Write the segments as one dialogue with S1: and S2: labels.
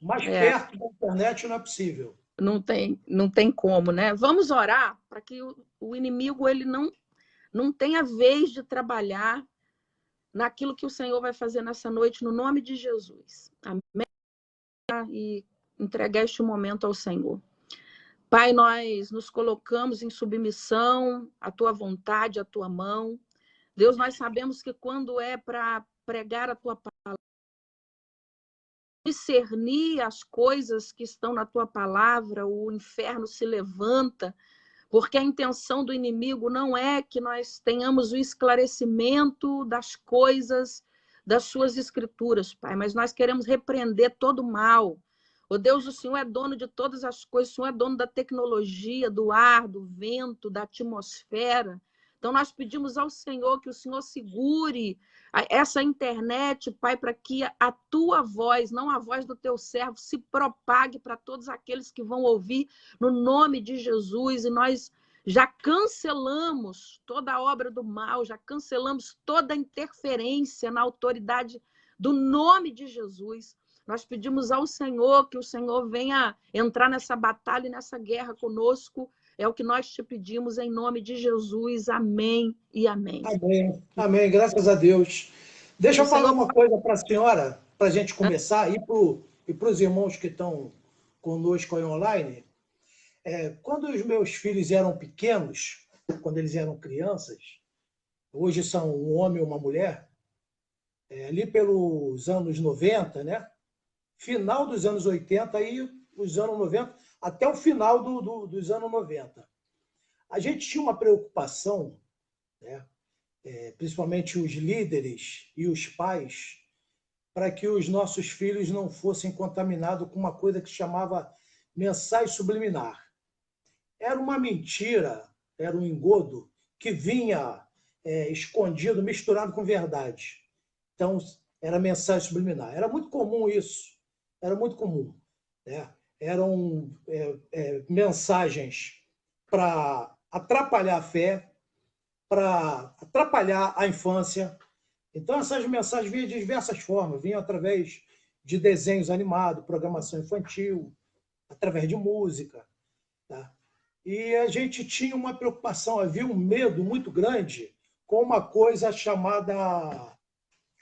S1: Mais
S2: É,
S1: perto da internet não é possível.
S2: não tem como, né? Vamos orar para que o inimigo ele não tenha vez de trabalhar naquilo que o Senhor vai fazer nessa noite, no nome de Jesus. Amém? E entregar este momento ao Senhor. Pai, nós nos colocamos em submissão à tua vontade, à tua mão. Deus, nós sabemos que quando é para pregar a tua palavra, discernir as coisas que estão na tua palavra, o inferno se levanta, porque a intenção do inimigo não é que nós tenhamos o esclarecimento das coisas das suas escrituras, Pai, mas nós queremos repreender todo o mal. Ó Deus, o Senhor é dono de todas as coisas, o Senhor é dono da tecnologia, do ar, do vento, da atmosfera. Então, nós pedimos ao Senhor que o Senhor segure essa internet, Pai, para que a tua voz, não a voz do teu servo, se propague para todos aqueles que vão ouvir no nome de Jesus. E nós já cancelamos toda a obra do mal, já cancelamos toda a interferência na autoridade do nome de Jesus. Nós pedimos ao Senhor que o Senhor venha entrar nessa batalha e nessa guerra conosco. É o que nós te pedimos em nome de Jesus. Amém e amém.
S1: Amém. Amém. Graças a Deus. Deixa
S2: Que o
S1: eu falar
S2: Senhor
S1: uma coisa para a senhora, para a gente começar, e para os irmãos que estão conosco aí online. Quando os meus filhos eram pequenos, quando eles eram crianças, hoje são um homem e uma mulher, ali pelos anos 90, né? Final dos anos 80 e os anos 90, até o final dos anos 90. A gente tinha uma preocupação, né? Principalmente os líderes e os pais, para que os nossos filhos não fossem contaminados com uma coisa que chamava mensagem subliminar. Era uma mentira, era um engodo que vinha escondido, misturado com verdade. Então, era mensagem subliminar. Era muito comum isso, era muito comum. Né? Eram mensagens para atrapalhar a fé, para atrapalhar a infância. Então, essas mensagens vinham de diversas formas, vinham através de desenhos animados, programação infantil, através de música. Tá? E a gente tinha uma preocupação, havia um medo muito grande com uma coisa chamada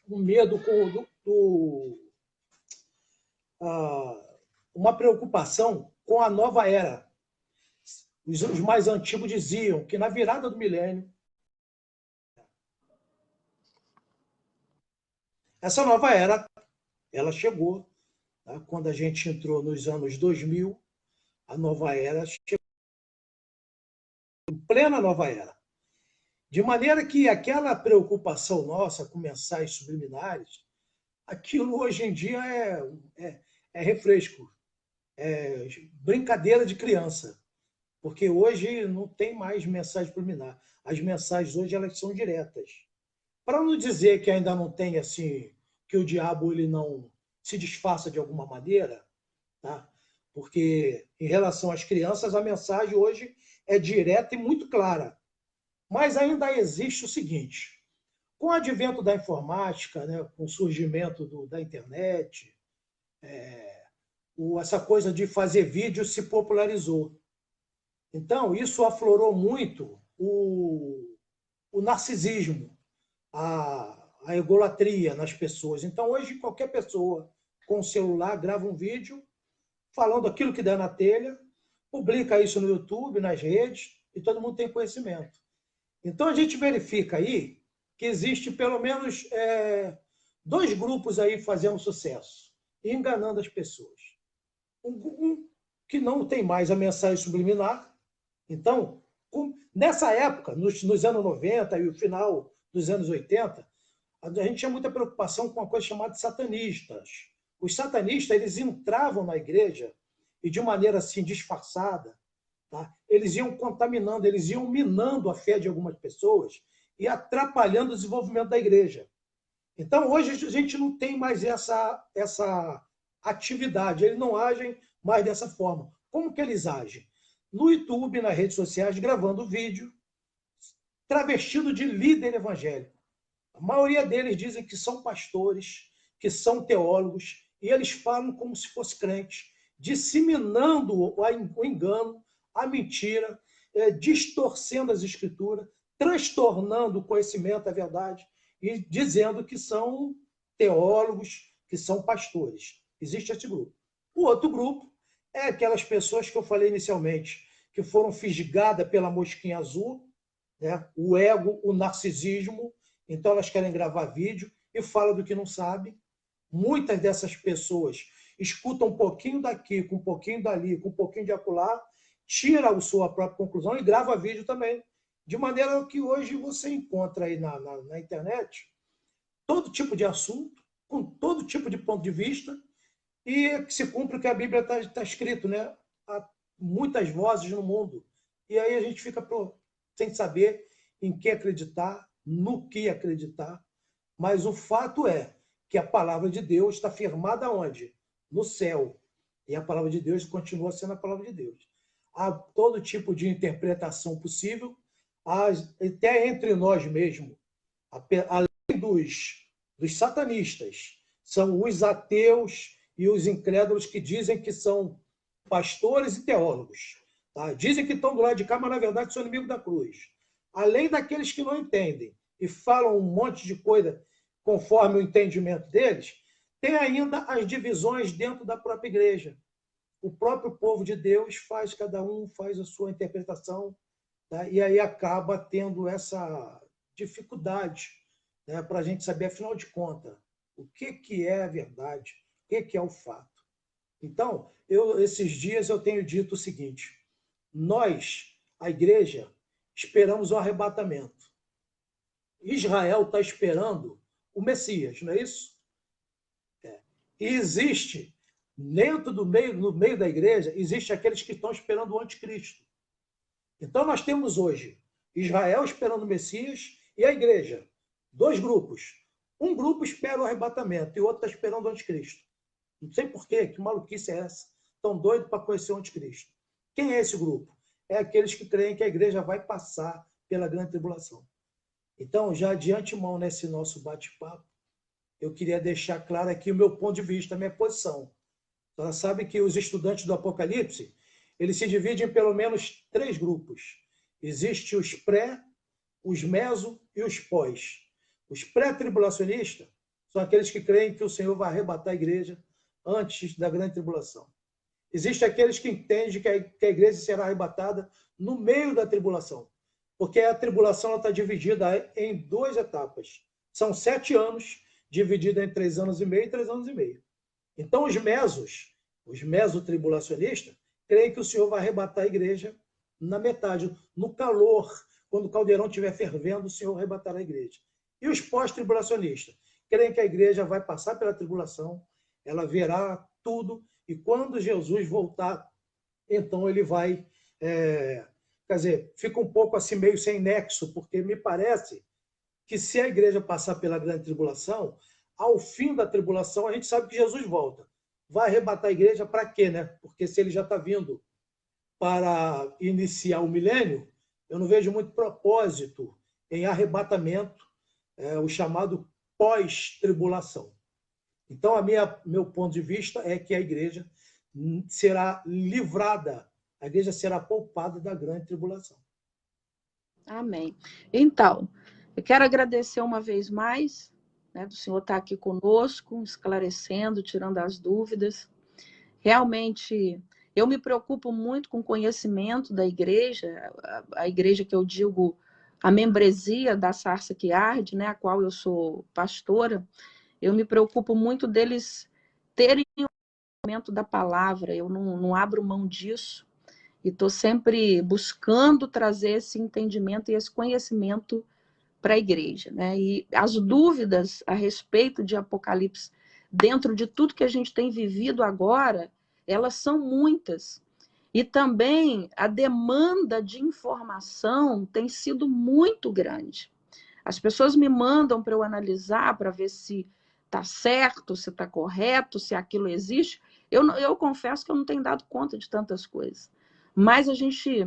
S1: um medo uma preocupação com a nova era. Os mais antigos diziam que na virada do milênio, essa nova era, ela chegou. Tá? Quando a gente entrou nos anos 2000, a nova era chegou, em plena nova era. De maneira que aquela preocupação nossa com mensagens subliminares, aquilo hoje em dia é refresco, é brincadeira de criança, porque hoje não tem mais mensagem subliminar. As mensagens hoje elas são diretas. Para não dizer que ainda não tem assim, que o diabo ele não se disfarça de alguma maneira, tá? Porque em relação às crianças a mensagem hoje é direta e muito clara. Mas ainda existe o seguinte: com o advento da informática, né, com o surgimento da internet, essa coisa de fazer vídeo se popularizou. Então, isso aflorou muito o narcisismo, a egolatria nas pessoas. Então, hoje, qualquer pessoa com o celular grava um vídeo falando aquilo que dá na telha, publica isso no YouTube, nas redes, e todo mundo tem conhecimento. Então, a gente verifica aí que existe pelo menos dois grupos aí fazendo sucesso, enganando as pessoas. Um que não tem mais a mensagem subliminar. Então, nessa época, nos anos 90 e o final dos anos 80, a gente tinha muita preocupação com uma coisa chamada satanistas. Os satanistas eles entravam na igreja e, de maneira assim disfarçada, tá? Eles iam contaminando, eles iam minando a fé de algumas pessoas e atrapalhando o desenvolvimento da igreja. Então, hoje, a gente não tem mais essa atividade, eles não agem mais dessa forma. Como que eles agem? No YouTube, nas redes sociais, gravando vídeo, travestido de líder evangélico. A maioria deles dizem que são pastores, que são teólogos, e eles falam como se fosse crente, disseminando o engano, a mentira, distorcendo as escrituras, transtornando o conhecimento, a verdade, e dizendo que são teólogos, que são pastores. Existe esse grupo. O outro grupo é aquelas pessoas que eu falei inicialmente, que foram fisgadas pela mosquinha azul, né? O ego, o narcisismo, então elas querem gravar vídeo e falam do que não sabem. Muitas dessas pessoas escutam um pouquinho daqui, com um pouquinho dali, com um pouquinho de acolá, tira a sua própria conclusão e grava vídeo também. De maneira que hoje você encontra aí na internet todo tipo de assunto, com todo tipo de ponto de vista, e que se cumpre o que a Bíblia está escrito, né? Há muitas vozes no mundo. E aí a gente fica sem saber em que acreditar, no que acreditar. Mas o fato é que a palavra de Deus está firmada onde? No céu. E a palavra de Deus continua sendo a palavra de Deus. Há todo tipo de interpretação possível, até entre nós mesmos. Além dos satanistas, são os ateus e os incrédulos que dizem que são pastores e teólogos. Tá? Dizem que estão do lado de cá, mas na verdade são inimigos da cruz. Além daqueles que não entendem e falam um monte de coisa conforme o entendimento deles, tem ainda as divisões dentro da própria igreja. O próprio povo de Deus cada um faz a sua interpretação, tá? E aí acaba tendo essa dificuldade, né, para a gente saber, afinal de contas, o que é a verdade, o que é o fato. Então, esses dias eu tenho dito o seguinte: nós, a igreja, esperamos o arrebatamento. Israel está esperando o Messias, não é isso? E existe, no meio da igreja, existe aqueles que estão esperando o anticristo. Então, nós temos hoje Israel esperando o Messias e a igreja. Dois grupos. Um grupo espera o arrebatamento e o outro está esperando o anticristo. Não sei por quê, que maluquice é essa? Estão doidos para conhecer o anticristo. Quem é esse grupo? É aqueles que creem que a igreja vai passar pela grande tribulação. Então, já de antemão, nesse nosso bate-papo, eu queria deixar claro aqui o meu ponto de vista, a minha posição. Ela sabe que os estudantes do Apocalipse, eles se dividem em pelo menos 3 grupos. Existe os pré, os meso e os pós. Os pré-tribulacionistas são aqueles que creem que o Senhor vai arrebatar a igreja antes da grande tribulação. Existem aqueles que entendem que a igreja será arrebatada no meio da tribulação, porque a tribulação está dividida em 2 etapas. São 7 anos, dividida em 3 anos e meio e 3 anos e meio. Então, os mesotribulacionistas, creem que o Senhor vai arrebatar a igreja na metade, no calor, quando o caldeirão estiver fervendo, o Senhor arrebatará a igreja. E os pós-tribulacionistas, creem que a igreja vai passar pela tribulação, ela verá tudo, e quando Jesus voltar, então ele vai... quer dizer, fica um pouco assim, meio sem nexo, porque me parece que se a igreja passar pela grande tribulação, ao fim da tribulação, a gente sabe que Jesus volta. Vai arrebatar a igreja para quê, né? Porque se ele já está vindo para iniciar o milênio, eu não vejo muito propósito em arrebatamento, o chamado pós-tribulação. Então, meu ponto de vista é que a igreja será livrada, a igreja será poupada da grande tribulação.
S2: Amém. Então, eu quero agradecer uma vez mais, né, do senhor estar aqui conosco, esclarecendo, tirando as dúvidas. Realmente, eu me preocupo muito com o conhecimento da igreja, a igreja que eu digo, a membresia da Sarça que Arde, né, a qual eu sou pastora. Eu me preocupo muito deles terem o conhecimento da palavra, eu não abro mão disso, e estou sempre buscando trazer esse entendimento e esse conhecimento para a igreja, né? E as dúvidas a respeito de Apocalipse, dentro de tudo que a gente tem vivido agora, elas são muitas. E também a demanda de informação tem sido muito grande. As pessoas me mandam para eu analisar, para ver se está certo, se está correto, se aquilo existe. Eu confesso que eu não tenho dado conta de tantas coisas. Mas a gente...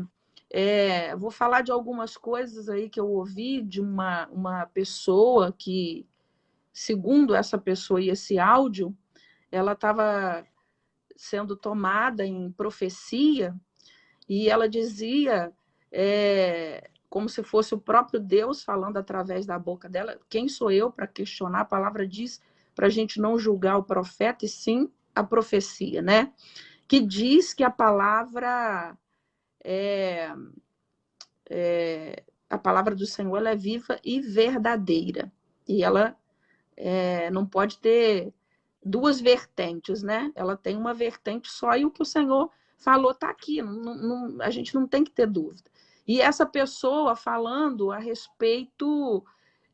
S2: vou falar de algumas coisas aí que eu ouvi de uma pessoa que, segundo essa pessoa e esse áudio, ela estava sendo tomada em profecia, e ela dizia, como se fosse o próprio Deus falando através da boca dela. Quem sou eu para questionar? A palavra diz para a gente não julgar o profeta, e sim a profecia, né? Que diz que a palavra a palavra do Senhor, ela é viva e verdadeira. E ela não pode ter duas vertentes, né? Ela tem uma vertente só, e o que o Senhor falou está aqui. A gente não tem que ter dúvida. E essa pessoa falando a respeito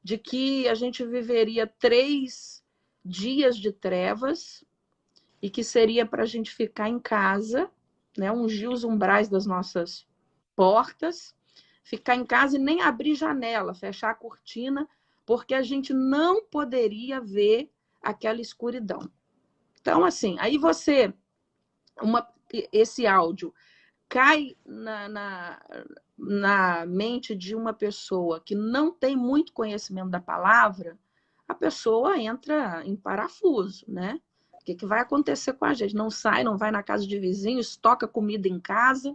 S2: de que a gente viveria 3 dias de trevas e que seria para a gente ficar em casa, né? Ungir os umbrais das nossas portas, ficar em casa e nem abrir janela, fechar a cortina, porque a gente não poderia ver aquela escuridão. Então, assim, aí esse áudio cai na mente de uma pessoa que não tem muito conhecimento da palavra, a pessoa entra em parafuso, né? O que vai acontecer com a gente? Não sai, não vai na casa de vizinhos, estoca comida em casa.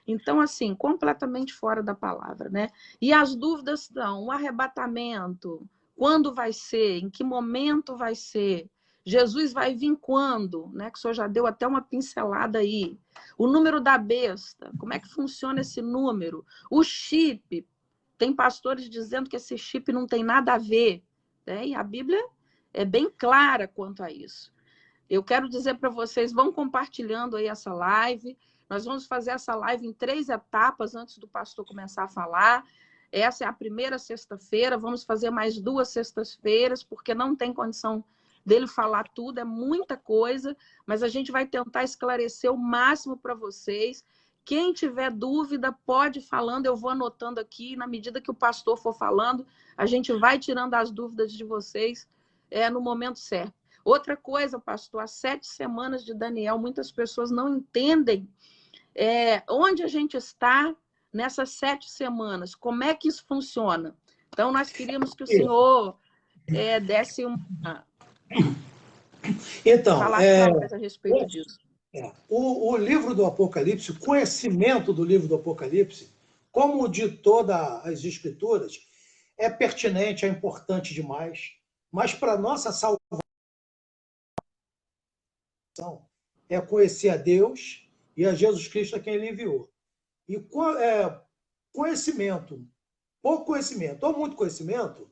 S2: Então, assim, completamente fora da palavra, né? E as dúvidas são: o arrebatamento, quando vai ser, em que momento vai ser, Jesus vai vir quando, né? Que o senhor já deu até uma pincelada aí. O número da besta, como é que funciona esse número? O chip, tem pastores dizendo que esse chip não tem nada a ver, né? E a Bíblia é bem clara quanto a isso. Eu quero dizer para vocês, vão compartilhando aí essa live. Nós vamos fazer essa live em 3 etapas antes do pastor começar a falar. Essa é a primeira sexta-feira, vamos fazer mais 2 sextas-feiras, porque não tem condição dele falar tudo, é muita coisa, mas a gente vai tentar esclarecer o máximo para vocês. Quem tiver dúvida, pode ir falando, eu vou anotando aqui, na medida que o pastor for falando, a gente vai tirando as dúvidas de vocês no momento certo. Outra coisa, pastor, as 7 semanas de Daniel, muitas pessoas não entendem onde a gente está nessas 7 semanas, como é que isso funciona. Então, nós queríamos que o senhor desse
S1: Então,
S2: falasse para nós a respeito disso.
S1: O livro do Apocalipse, o conhecimento do livro do Apocalipse, como o de todas as escrituras, é pertinente, é importante demais, mas para nossa salvação é conhecer a Deus e a Jesus Cristo a quem ele enviou. E conhecimento, pouco conhecimento ou muito conhecimento,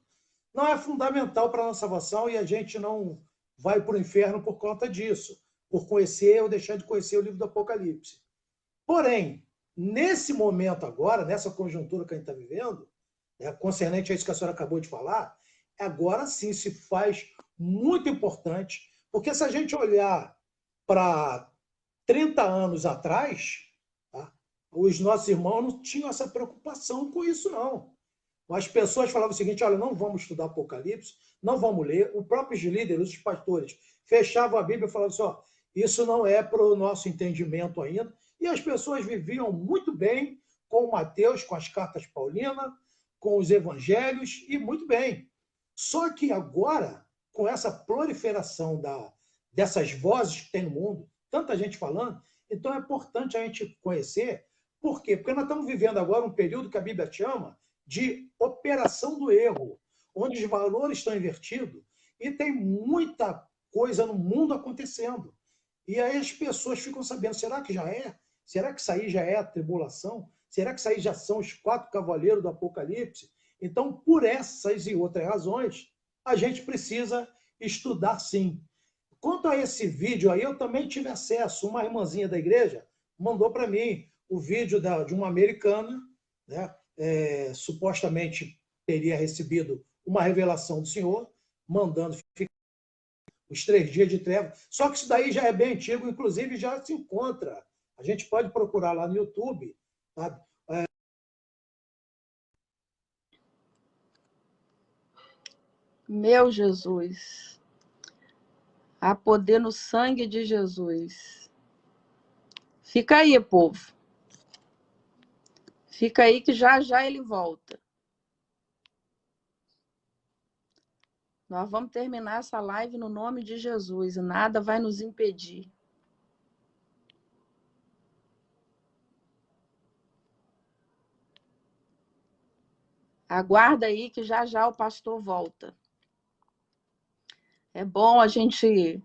S1: não é fundamental para a nossa salvação, e a gente não vai para o inferno por conta disso, por conhecer ou deixar de conhecer o livro do Apocalipse. Porém, nesse momento agora, nessa conjuntura que a gente está vivendo, concernente a isso que a senhora acabou de falar, agora sim se faz muito importante, porque se a gente olhar para 30 anos atrás, tá, os nossos irmãos não tinham essa preocupação com isso, não. As pessoas falavam o seguinte: olha, não vamos estudar Apocalipse, não vamos ler. Os próprios líderes, os pastores, fechavam a Bíblia e falavam assim: ó, isso não é para o nosso entendimento ainda. E as pessoas viviam muito bem com Mateus, com as cartas paulinas, com os evangelhos, e muito bem. Só que agora, com essa proliferação dessas vozes que tem no mundo, tanta gente falando, então é importante a gente conhecer. Por quê? Porque nós estamos vivendo agora um período que a Bíblia chama de operação do erro, onde os valores estão invertidos e tem muita coisa no mundo acontecendo. E aí as pessoas ficam sabendo: será que já é? Será que isso aí já é a tribulação? Será que isso aí já são os 4 cavaleiros do Apocalipse? Então, por essas e outras razões, a gente precisa estudar sim. Quanto a esse vídeo aí, eu também tive acesso. Uma irmãzinha da igreja mandou para mim o vídeo de uma americana, né? Supostamente teria recebido uma revelação do Senhor, mandando os 3 dias de treva. Só que isso daí já é bem antigo, inclusive já se encontra. A gente pode procurar lá no YouTube, sabe?
S2: Meu Jesus, há poder no sangue de Jesus. Fica aí, povo. Fica aí que já já ele volta. Nós vamos terminar essa live no nome de Jesus e nada vai nos impedir. Aguarda aí que já já o pastor volta. É bom a gente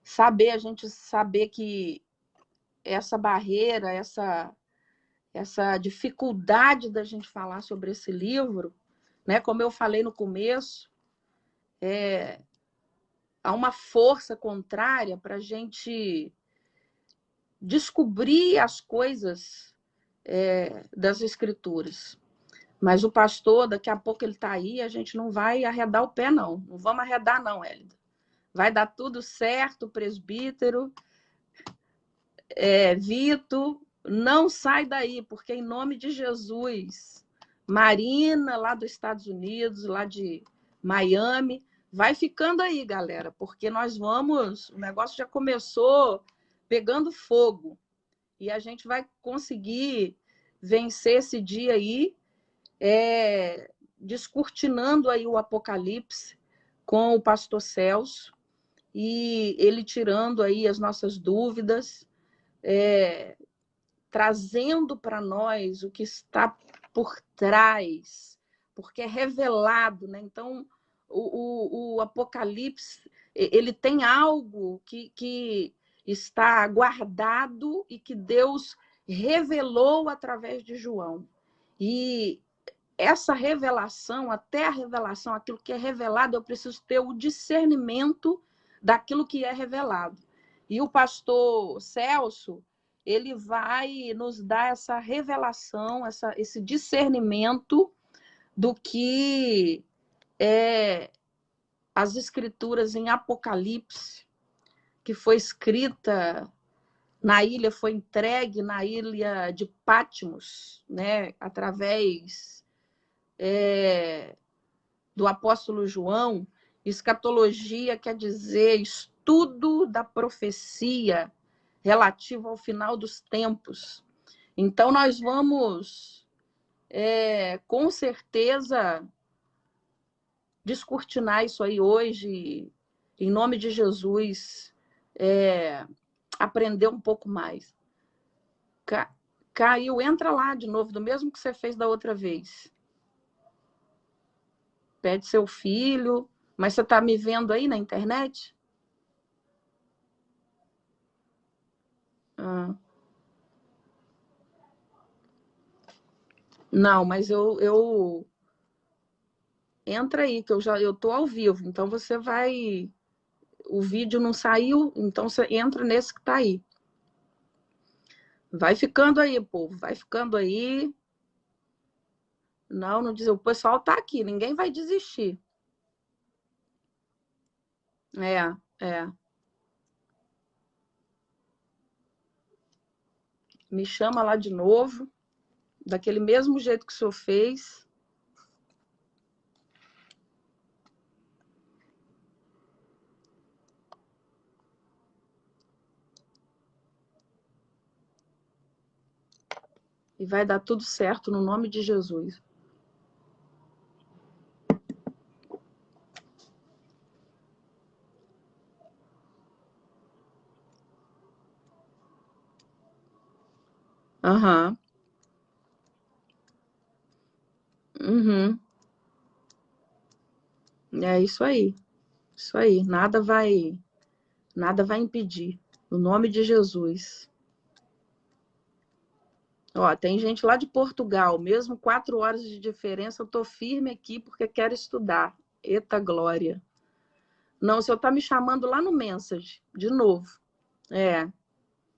S2: saber que essa barreira, essa dificuldade da gente falar sobre esse livro, né? Como eu falei no começo, há uma força contrária para a gente descobrir as coisas das Escrituras. Mas o pastor, daqui a pouco ele está aí, a gente não vai arredar o pé, não. Não vamos arredar, não, Hélida. Vai dar tudo certo, presbítero, Vito, não sai daí, porque em nome de Jesus, Marina, lá dos Estados Unidos, lá de Miami, vai ficando aí, galera, porque nós vamos, o negócio já começou pegando fogo, e a gente vai conseguir vencer esse dia aí, descortinando aí o Apocalipse com o pastor Celso, e ele tirando aí as nossas dúvidas, trazendo para nós o que está por trás, porque é revelado, né? Então, o Apocalipse, ele tem algo que está guardado e que Deus revelou através de João. E essa revelação, até a revelação, aquilo que é revelado, eu preciso ter o discernimento daquilo que é revelado. E o pastor Celso, ele vai nos dar essa revelação, esse discernimento do que é as escrituras em Apocalipse, que foi escrita na ilha, foi entregue na ilha de Patmos, né, através do apóstolo João. Escatologia quer dizer estudo da profecia relativo ao final dos tempos. Então, nós vamos, com certeza, descortinar isso aí hoje, em nome de Jesus, aprender um pouco mais. Caiu, entra lá de novo, do mesmo que você fez da outra vez. Pede seu filho, mas você está me vendo aí na internet? Não, mas eu entra aí, que eu tô ao vivo, então você vai... O vídeo não saiu, então você entra nesse que tá aí. Vai ficando aí, povo, vai ficando aí. Não diz, o pessoal tá aqui, ninguém vai desistir. Me chama lá de novo, daquele mesmo jeito que o senhor fez. E vai dar tudo certo no nome de Jesus. Aham. Uhum. É isso aí. Isso aí. Nada vai impedir. No nome de Jesus. Ó, tem gente lá de Portugal, mesmo 4 horas de diferença, eu tô firme aqui porque quero estudar. Eita glória. Não, o senhor tá me chamando lá no Message, de novo.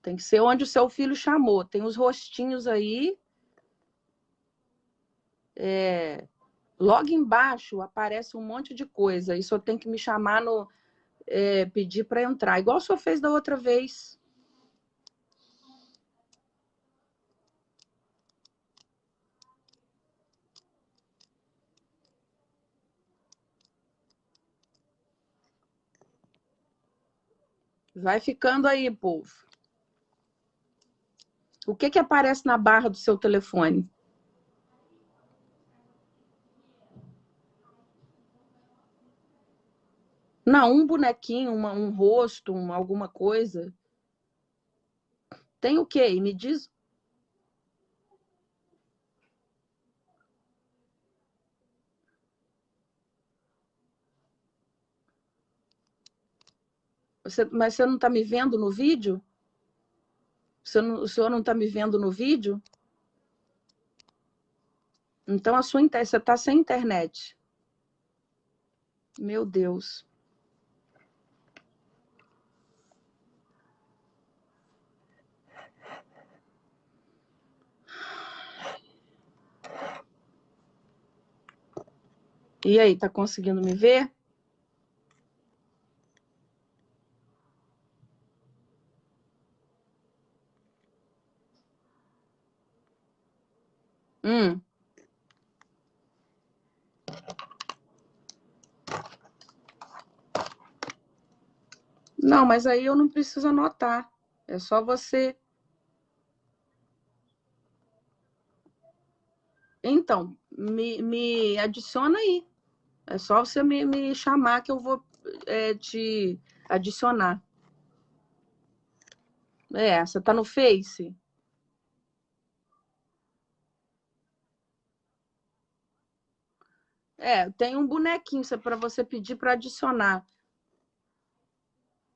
S2: Tem que ser onde o seu filho chamou. Tem os rostinhos aí. Logo embaixo aparece um monte de coisa. E o senhor tem que me chamar no... pedir para entrar. Igual o senhor fez da outra vez. Vai ficando aí, povo. O que aparece na barra do seu telefone? Não, um bonequinho, um rosto, alguma coisa. Tem o quê? Me diz. Mas você não está me vendo no vídeo? O senhor não está me vendo no vídeo? Então você está sem internet. Meu Deus. E aí, tá conseguindo me ver? Não, mas aí eu não preciso anotar. É só você. Então, me adiciona aí. É só você me chamar que eu vou te adicionar. Você tá no Face? Tem um bonequinho para você pedir para adicionar.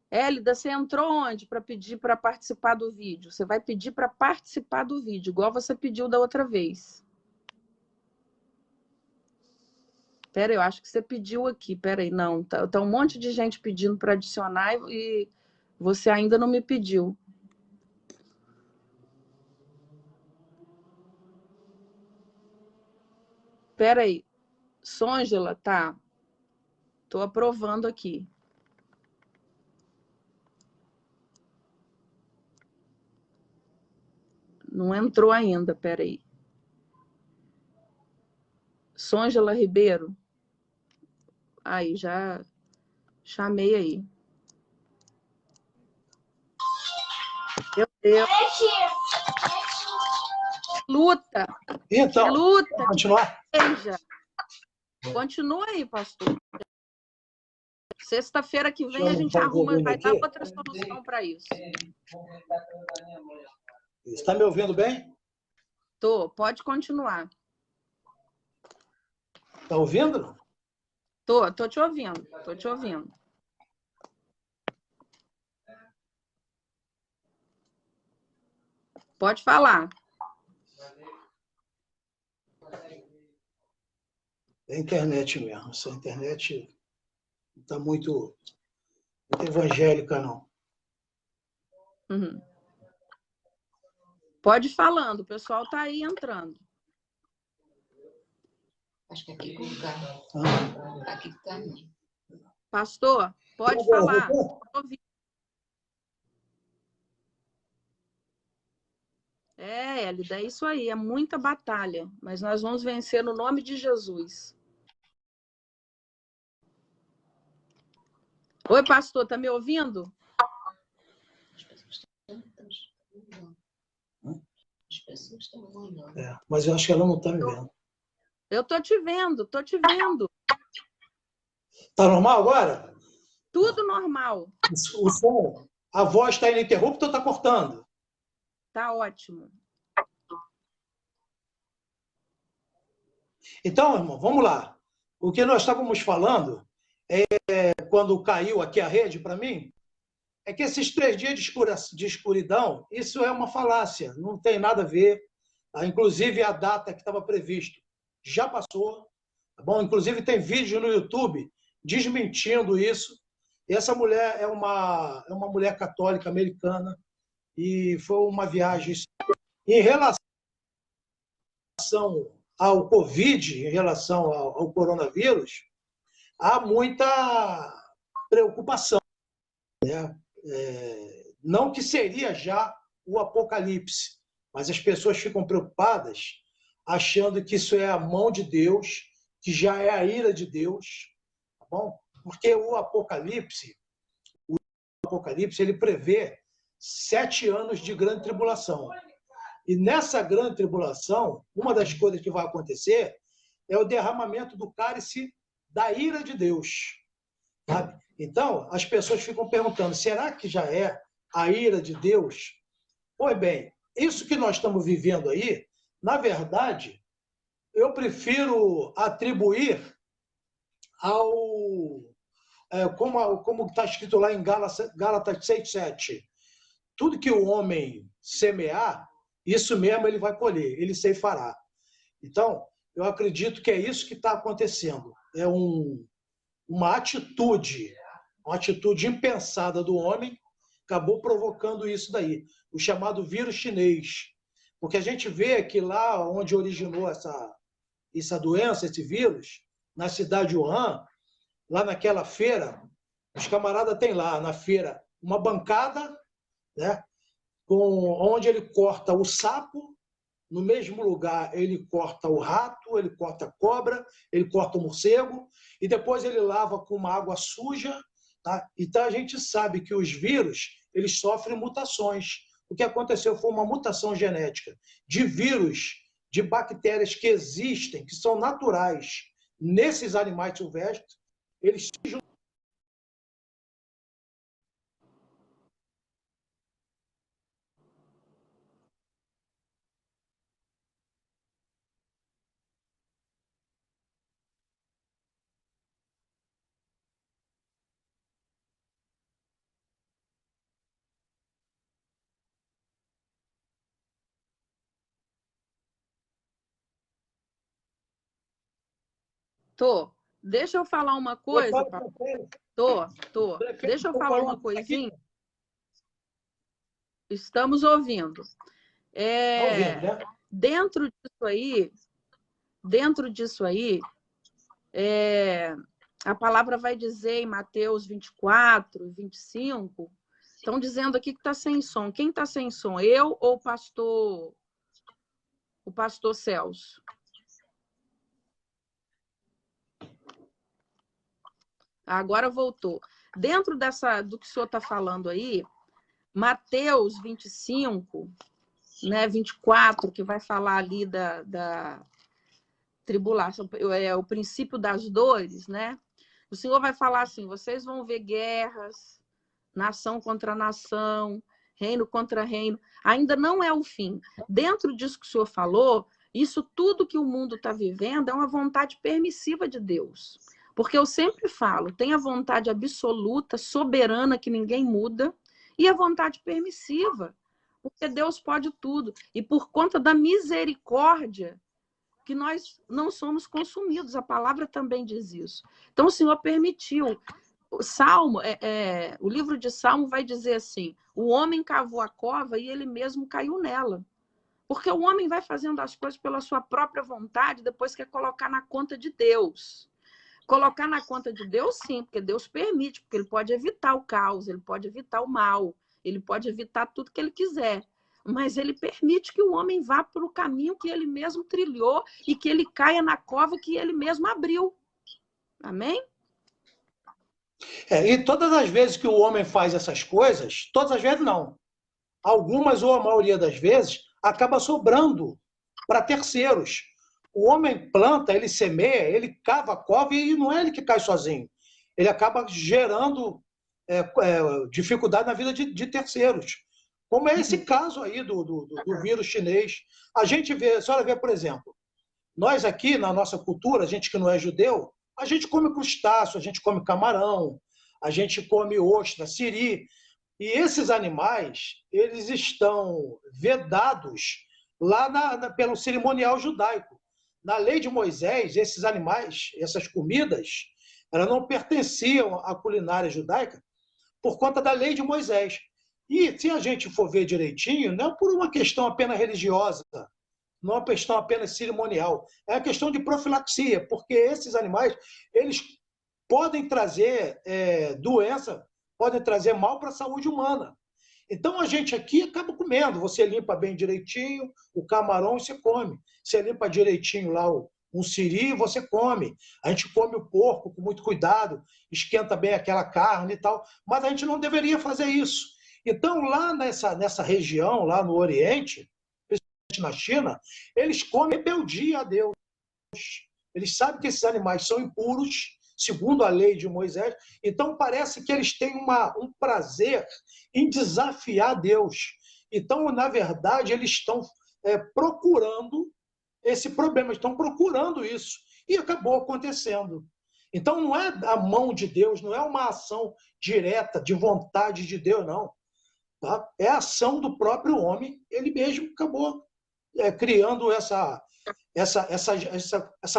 S2: Hélida, você entrou onde para pedir para participar do vídeo? Você vai pedir para participar do vídeo, igual você pediu da outra vez. Pera, eu acho que você pediu aqui. Pera aí, não. Tá um monte de gente pedindo para adicionar e você ainda não me pediu. Pera aí. Sôngela, tá. Tô aprovando aqui. Não entrou ainda, pera aí. Sôngela Ribeiro. Aí, já chamei aí. Meu Deus. Luta.
S1: Então,
S2: luta.
S1: Continuar?
S2: Continua aí, pastor. Sexta-feira que vem a gente arruma, vai dar outra solução para isso.
S1: Está me ouvindo bem?
S2: Tô, pode continuar.
S1: Está ouvindo?
S2: Tô te ouvindo, tô te ouvindo. Pode falar.
S1: É a internet mesmo. Essa internet não está muito evangélica, não.
S2: Uhum. Pode ir falando, o pessoal está aí entrando.
S3: Acho que aqui com o lugar. Aqui que tá.
S2: Pastor, pode falar. Hélida, é isso aí, é muita batalha, mas nós vamos vencer no nome de Jesus. Oi, pastor, tá me ouvindo?
S3: As pessoas estão olhando.
S1: Mas eu acho que ela não está me vendo.
S2: Eu tô te vendo, tô te vendo.
S1: Tá normal agora?
S2: Tudo normal.
S1: O som, a voz está ininterrupta ou está cortando?
S2: Tá ótimo.
S1: Então, irmão, vamos lá. O que nós estávamos falando quando caiu aqui a rede para mim, é que esses 3 dias de escuridão, isso é uma falácia, não tem nada a ver. Inclusive, a data que estava previsto já passou. Tá bom? Inclusive, tem vídeo no YouTube desmentindo isso. E essa mulher é uma mulher católica americana e foi uma viagem. Em relação ao Covid, em relação ao coronavírus, há muita preocupação, né? Não que seria já o apocalipse, mas as pessoas ficam preocupadas achando que isso é a mão de Deus, que já é a ira de Deus, tá bom? Porque o Apocalipse ele prevê 7 anos de grande tribulação. E nessa grande tribulação, uma das coisas que vai acontecer é o derramamento do cálice da ira de Deus. sabe? Então, as pessoas ficam perguntando, será que já é a ira de Deus? Pois bem, isso que nós estamos vivendo aí, na verdade, eu prefiro atribuir ao... como está escrito lá em Gálatas 6,7. Tudo que o homem semear, isso mesmo ele vai colher, ele ceifará. Então, eu acredito que é isso que está acontecendo. É uma atitude impensada do homem, acabou provocando isso daí, o chamado vírus chinês. Porque a gente vê que lá onde originou essa doença, esse vírus, na cidade de Wuhan, lá naquela feira, os camaradas têm lá na feira uma bancada, né, onde ele corta o sapo, no mesmo lugar ele corta o rato, ele corta a cobra, ele corta o morcego, e depois ele lava com uma água suja. Tá? Então a gente sabe que os vírus eles sofrem mutações. O que aconteceu foi uma mutação genética de vírus, de bactérias que existem, que são naturais nesses animais silvestres, eles se juntam.
S2: Tô. Deixa eu falar uma coisa. Tô. Deixa eu falar uma coisinha. Estamos ouvindo.
S1: Ouvindo, né?
S2: Dentro disso aí, a palavra vai dizer em Mateus 24, 25, estão dizendo aqui que está sem som. Quem está sem som? Eu ou o pastor Celso? Agora voltou. Dentro do que o senhor está falando aí, Mateus 25, né, 24, que vai falar ali da tribulação, o princípio das dores, né? O Senhor vai falar assim, vocês vão ver guerras, nação contra nação, reino contra reino. Ainda não é o fim. Dentro disso que o Senhor falou, isso tudo que o mundo está vivendo é uma vontade permissiva de Deus. Porque eu sempre falo, tem a vontade absoluta, soberana, que ninguém muda, e a vontade permissiva, porque Deus pode tudo. E por conta da misericórdia, que nós não somos consumidos. A palavra também diz isso. Então, o Senhor permitiu. O Salmo, o livro de Salmo vai dizer assim, o homem cavou a cova e ele mesmo caiu nela. Porque o homem vai fazendo as coisas pela sua própria vontade, depois quer colocar na conta de Deus. Colocar na conta de Deus, sim, porque Deus permite, porque ele pode evitar o caos, ele pode evitar o mal, ele pode evitar tudo que ele quiser. Mas ele permite que o homem vá para o caminho que ele mesmo trilhou e que ele caia na cova que ele mesmo abriu. Amém?
S1: E todas as vezes que o homem faz essas coisas, todas as vezes não. Algumas ou a maioria das vezes acaba sobrando para terceiros. O homem planta, ele semeia, ele cava a cova e não é ele que cai sozinho. Ele acaba gerando dificuldade na vida de terceiros. Como é esse caso aí do vírus chinês. A senhora vê, por exemplo, nós aqui, na nossa cultura, a gente que não é judeu, a gente come crustáceo, a gente come camarão, a gente come ostra, siri. E esses animais, eles estão vedados lá pelo cerimonial judaico. Na lei de Moisés, esses animais, essas comidas, elas não pertenciam à culinária judaica por conta da lei de Moisés. E se a gente for ver direitinho, não é por uma questão apenas religiosa, não é uma questão apenas cerimonial, é uma questão de profilaxia, porque esses animais eles podem trazer doença, podem trazer mal para a saúde humana. Então a gente aqui acaba comendo, você limpa bem direitinho o camarão e você come. Você limpa direitinho lá um siri, você come. A gente come o porco com muito cuidado, esquenta bem aquela carne e tal, mas a gente não deveria fazer isso. Então lá nessa região, lá no Oriente, principalmente na China, eles comem rebeldia a Deus. Eles sabem que esses animais são impuros, segundo a lei de Moisés. Então, parece que eles têm um prazer em desafiar Deus. Então, na verdade, eles estão procurando esse problema, estão procurando isso. E acabou acontecendo. Então, não é a mão de Deus, não é uma ação direta, de vontade de Deus, não. Tá? É a ação do próprio homem, ele mesmo acabou criando essa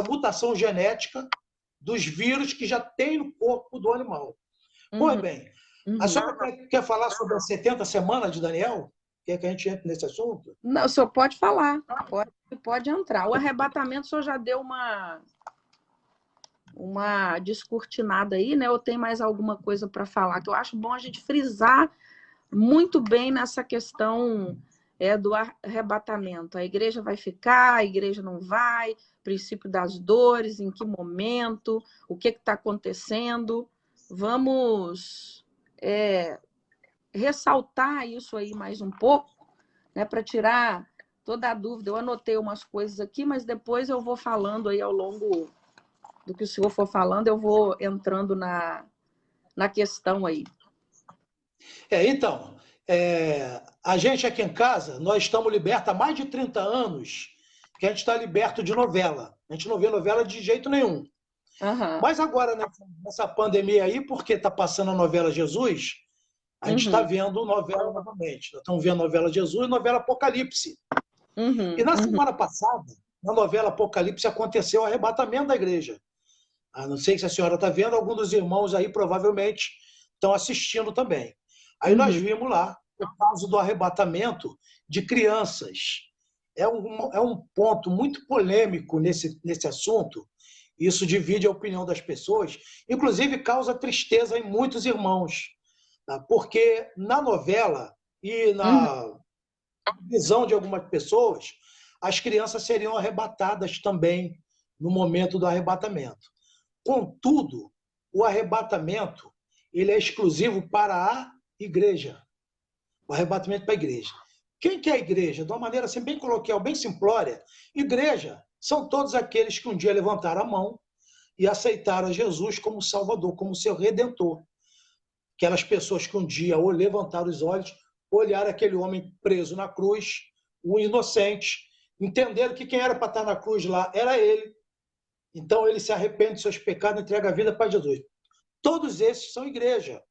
S1: mutação genética dos vírus que já tem no corpo do animal. Pois bem, a senhora quer falar sobre as 70 semanas de Daniel? Quer que a gente entre nesse assunto?
S2: Não, o senhor pode falar, pode entrar. O arrebatamento, o senhor já deu uma descortinada aí, né? Ou tem mais alguma coisa para falar? Que eu acho bom a gente frisar muito bem nessa questão do arrebatamento. A igreja vai ficar, a igreja não vai, princípio das dores, em que momento, o que está acontecendo. Vamos ressaltar isso aí mais um pouco, né, para tirar toda a dúvida. Eu anotei umas coisas aqui, mas depois eu vou falando aí ao longo do que o senhor for falando, eu vou entrando na questão aí.
S1: Então, a gente aqui em casa, nós estamos libertos há mais de 30 anos que a gente está liberto de novela. A gente não vê novela de jeito nenhum.
S2: Uhum.
S1: Mas agora, nessa pandemia aí, porque está passando a novela Jesus, a gente está vendo novela novamente. Nós estamos vendo novela Jesus e novela Apocalipse. E na semana passada, na novela Apocalipse, aconteceu o arrebatamento da igreja. Não sei se a senhora está vendo, alguns dos irmãos aí provavelmente estão assistindo também. Aí nós vimos lá o caso do arrebatamento de crianças. É um ponto muito polêmico nesse assunto. Isso divide a opinião das pessoas, inclusive causa tristeza em muitos irmãos. Porque na novela e na visão de algumas pessoas, as crianças seriam arrebatadas também no momento do arrebatamento. Contudo, o arrebatamento ele é exclusivo para a igreja. O arrebatamento para a igreja. Quem que é a igreja? De uma maneira assim, bem coloquial, bem simplória, igreja são todos aqueles que um dia levantaram a mão e aceitaram a Jesus como Salvador, como seu Redentor. Aquelas pessoas que um dia ou levantaram os olhos, olharam aquele homem preso na cruz, o inocente, entenderam que quem era para estar na cruz lá era ele. Então ele se arrepende de seus pecados e entrega a vida para Jesus. Todos esses são igreja.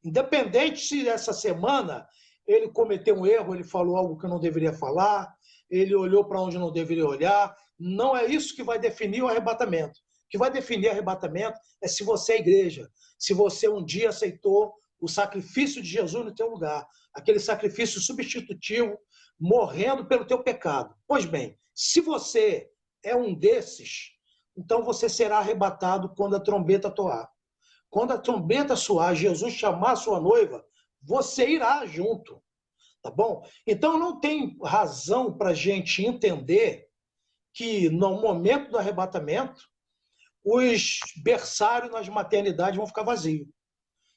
S1: Independente se essa semana ele cometeu um erro, ele falou algo que não deveria falar, ele olhou para onde não deveria olhar, não é isso que vai definir o arrebatamento. O que vai definir o arrebatamento é se você é igreja, se você um dia aceitou o sacrifício de Jesus no teu lugar, aquele sacrifício substitutivo, morrendo pelo teu pecado. Pois bem, se você é um desses, então você será arrebatado quando a trombeta toar. Quando a trombeta soar, Jesus chamar a sua noiva, você irá junto, tá bom? Então não tem razão para a gente entender que no momento do arrebatamento, os berçários nas maternidades vão ficar vazios.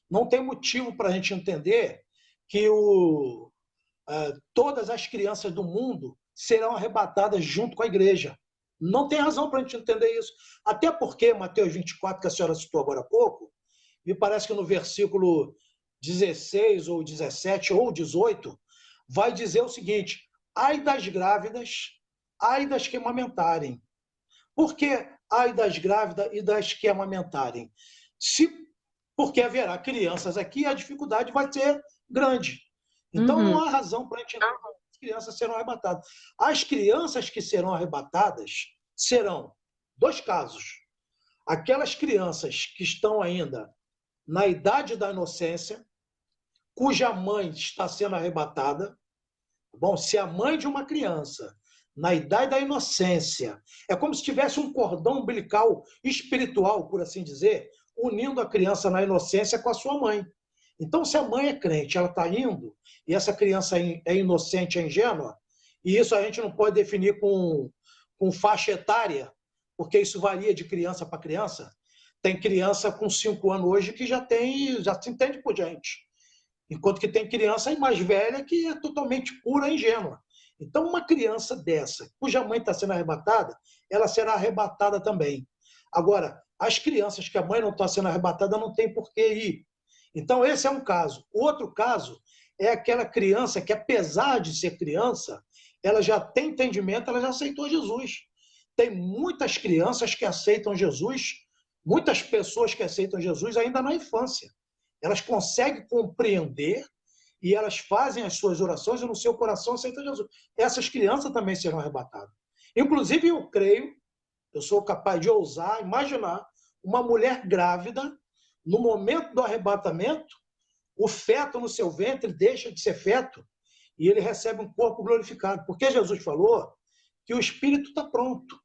S1: Não tem motivo para a gente entender que todas as crianças do mundo serão arrebatadas junto com a igreja. Não tem razão para a gente entender isso. Até porque, Mateus 24, que a senhora citou agora há pouco, me parece que no versículo 16 ou 17 ou 18, vai dizer o seguinte: ai das grávidas, ai das que amamentarem. Por que ai das grávidas e das que amamentarem? Porque haverá crianças aqui e a dificuldade vai ser grande. Então não há razão para a gente entender que as crianças serão arrebatadas. As crianças que serão arrebatadas serão dois casos. Aquelas crianças que estão ainda na idade da inocência, cuja mãe está sendo arrebatada. Bom, se a mãe de uma criança, na idade da inocência, é como se tivesse um cordão umbilical espiritual, por assim dizer, unindo a criança na inocência com a sua mãe. Então, se a mãe é crente, ela está indo, e essa criança é inocente, é ingênua, e isso a gente não pode definir com faixa etária, porque isso varia de criança para criança. Tem criança com 5 anos hoje que já se entende por gente. Enquanto que tem criança mais velha que é totalmente pura e ingênua. Então, uma criança dessa, cuja mãe está sendo arrebatada, ela será arrebatada também. Agora, as crianças que a mãe não está sendo arrebatada não tem por que ir. Então, esse é um caso. Outro caso é aquela criança que, apesar de ser criança, ela já tem entendimento, ela já aceitou Jesus. Tem muitas crianças que aceitam Jesus, muitas pessoas que aceitam Jesus ainda na infância. Elas conseguem compreender e elas fazem as suas orações e no seu coração aceitam Jesus. Essas crianças também serão arrebatadas. Inclusive, eu creio, eu sou capaz de ousar, imaginar uma mulher grávida, no momento do arrebatamento, o feto no seu ventre deixa de ser feto e ele recebe um corpo glorificado. Porque Jesus falou que o espírito está pronto.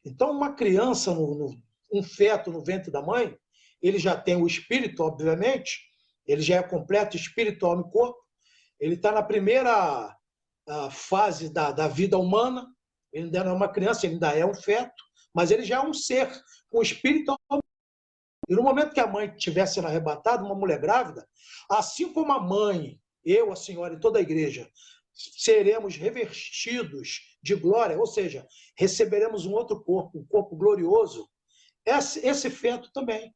S1: Então, uma criança, um feto no ventre da mãe, ele já tem o espírito, obviamente, ele já é completo, espírito, alma e corpo. Ele está na primeira fase da vida humana, ele ainda não é uma criança, ele ainda é um feto, mas ele já é um ser com espírito, alma. E no momento que a mãe estiver sendo arrebatada, uma mulher grávida, assim como a mãe, eu, a senhora e toda a igreja, seremos revestidos de glória, ou seja, receberemos um outro corpo, um corpo glorioso, esse feto também.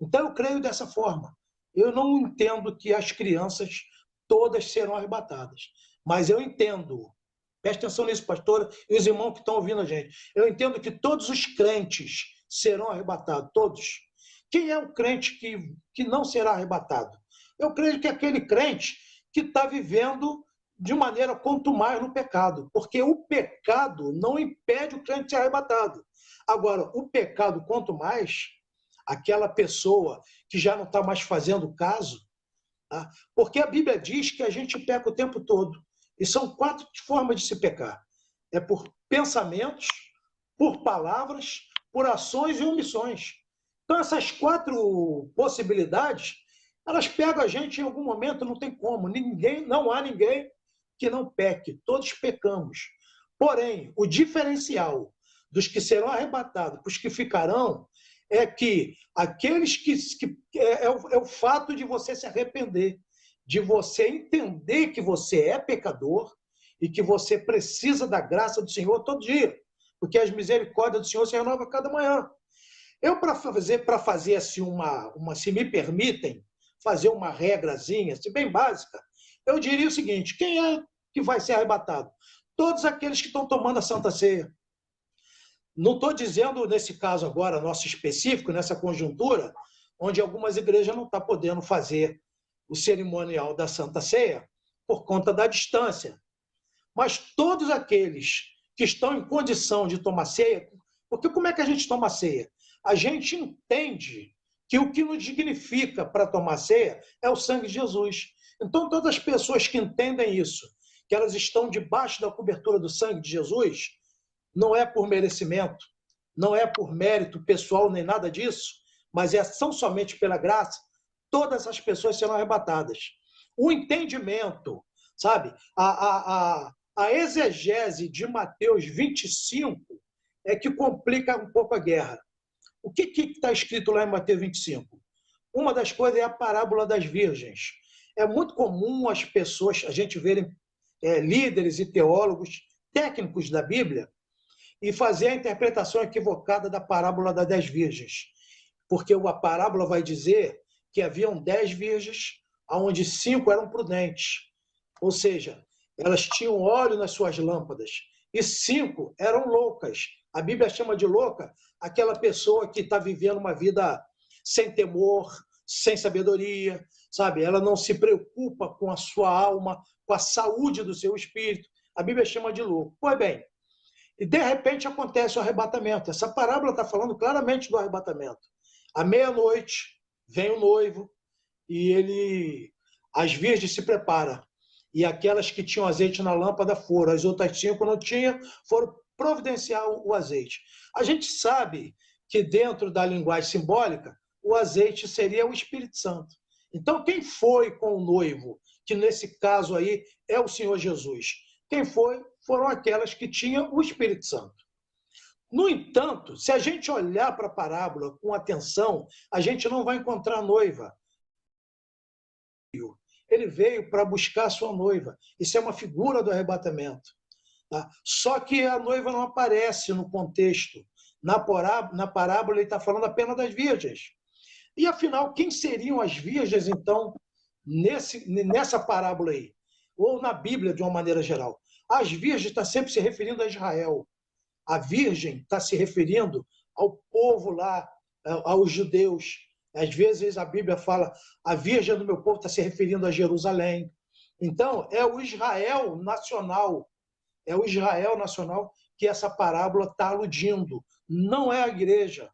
S1: Então, eu creio dessa forma. Eu não entendo que as crianças todas serão arrebatadas, mas eu entendo, preste atenção nisso, pastora, e os irmãos que estão ouvindo a gente, eu entendo que todos os crentes serão arrebatados, todos. Quem é o crente que não será arrebatado? Eu creio que é aquele crente que está vivendo de maneira contumaz no pecado, porque o pecado não impede o crente de ser arrebatado. Agora, o pecado, quanto mais, aquela pessoa que já não está mais fazendo caso, tá? Porque a Bíblia diz que a gente peca o tempo todo, e são 4 formas de se pecar. É por pensamentos, por palavras, por ações e omissões. Então, essas 4 possibilidades, elas pegam a gente em algum momento, não tem como. Não há ninguém que não peque, todos pecamos. Porém, o diferencial dos que serão arrebatados para os que ficarão é que aqueles que é o fato de você se arrepender, de você entender que você é pecador e que você precisa da graça do Senhor todo dia, porque as misericórdias do Senhor se renovam a cada manhã. Eu, para fazer assim se me permitem, fazer uma regrazinha, assim, bem básica, eu diria o seguinte: quem é que vai ser arrebatado? Todos aqueles que estão tomando a Santa Ceia. Não estou dizendo, nesse caso agora, nosso específico, nessa conjuntura, onde algumas igrejas não estão podendo fazer o cerimonial da Santa Ceia por conta da distância. Mas todos aqueles que estão em condição de tomar ceia, porque como é que a gente toma ceia? A gente entende que o que nos dignifica para tomar ceia é o sangue de Jesus. Então, todas as pessoas que entendem isso, que elas estão debaixo da cobertura do sangue de Jesus, não é por merecimento, não é por mérito pessoal nem nada disso, mas são somente pela graça, todas as pessoas serão arrebatadas. O entendimento, sabe? A exegese de Mateus 25 é que complica um pouco a guerra. O que está escrito lá em Mateus 25? Uma das coisas é a parábola das virgens. É muito comum as pessoas, a gente verem líderes e teólogos técnicos da Bíblia e fazer a interpretação equivocada da parábola das 10 virgens. Porque a parábola vai dizer que haviam 10 virgens, onde 5 eram prudentes. Ou seja, elas tinham óleo nas suas lâmpadas. E 5 eram loucas. A Bíblia chama de louca aquela pessoa que está vivendo uma vida sem temor, sem sabedoria, sabe? Ela não se preocupa com a sua alma, com a saúde do seu espírito. A Bíblia chama de louco. Pois bem, e de repente acontece o arrebatamento. Essa parábola está falando claramente do arrebatamento. À meia-noite vem o noivo e as virgens se preparam. E aquelas que tinham azeite na lâmpada foram, as outras 5 não tinham, foram providenciar o azeite. A gente sabe que dentro da linguagem simbólica, o azeite seria o Espírito Santo. Então, quem foi com o noivo, que nesse caso aí é o Senhor Jesus? Quem foi? Foram aquelas que tinham o Espírito Santo. No entanto, se a gente olhar para a parábola com atenção, a gente não vai encontrar a noiva. Ele veio para buscar a sua noiva. Isso é uma figura do arrebatamento. Tá? Só que a noiva não aparece no contexto Na parábola, ele está falando apenas das virgens. E, afinal, quem seriam as virgens, então, nessa parábola aí? Ou na Bíblia, de uma maneira geral? As virgens está sempre se referindo a Israel. A virgem está se referindo ao povo lá, aos judeus. Às vezes a Bíblia fala, a virgem do meu povo está se referindo a Jerusalém. Então, é o Israel nacional. É o Israel nacional que essa parábola está aludindo. Não é a igreja.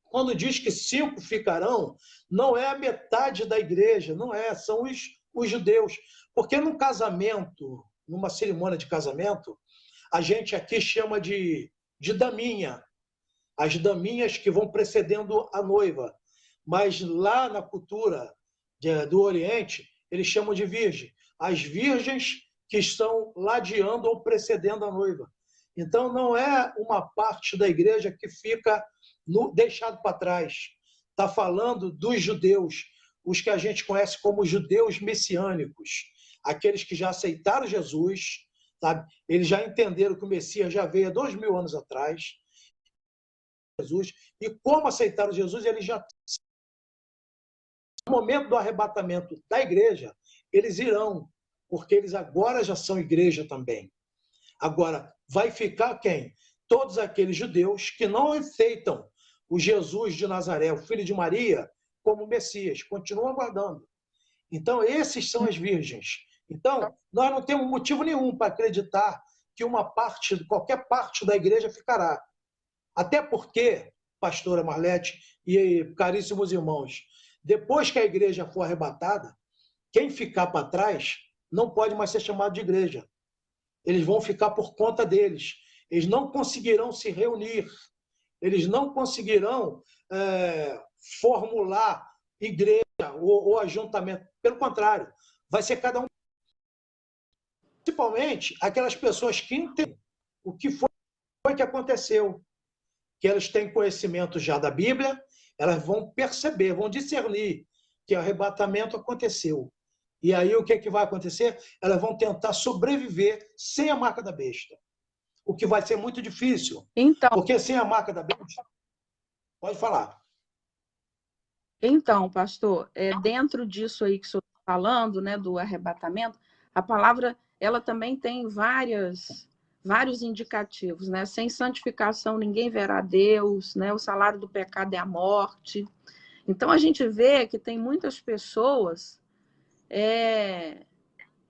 S1: Quando diz que 5 ficarão, não é a metade da igreja, não é, são os judeus. Porque num casamento, numa cerimônia de casamento, a gente aqui chama de daminha, as daminhas que vão precedendo a noiva. Mas lá na cultura do Oriente, eles chamam de virgem. As virgens que estão ladeando ou precedendo a noiva. Então, não é uma parte da igreja que fica deixado para trás. Está falando dos judeus, os que a gente conhece como judeus messiânicos, aqueles que já aceitaram Jesus, sabe? Eles já entenderam que o Messias já veio há 2000 anos atrás, Jesus, e como aceitaram Jesus, eles já... No momento do arrebatamento da igreja, eles irão, porque eles agora já são igreja também. Agora, vai ficar quem? Todos aqueles judeus que não aceitam o Jesus de Nazaré, o filho de Maria, como Messias, continuam aguardando. Então, esses são as virgens. Então, nós não temos motivo nenhum para acreditar que qualquer parte da igreja ficará. Até porque, pastora Marlete e caríssimos irmãos, depois que a igreja for arrebatada, quem ficar para trás não pode mais ser chamado de igreja. Eles vão ficar por conta deles. Eles não conseguirão se reunir. Eles não conseguirão formular igreja ou ajuntamento. Pelo contrário, vai ser cada um. Principalmente aquelas pessoas que entendem o que foi que aconteceu. Que elas têm conhecimento já da Bíblia, elas vão perceber, vão discernir que o arrebatamento aconteceu. E aí o que vai acontecer? Elas vão tentar sobreviver sem a marca da besta. O que vai ser muito difícil.
S2: Então,
S1: porque sem a marca da besta... Pode falar.
S2: Então, pastor, dentro disso aí que o senhor está falando, né, do arrebatamento, a palavra ela também tem vários indicativos, né? Sem santificação ninguém verá Deus, né? O salário do pecado é a morte. Então a gente vê que tem muitas pessoas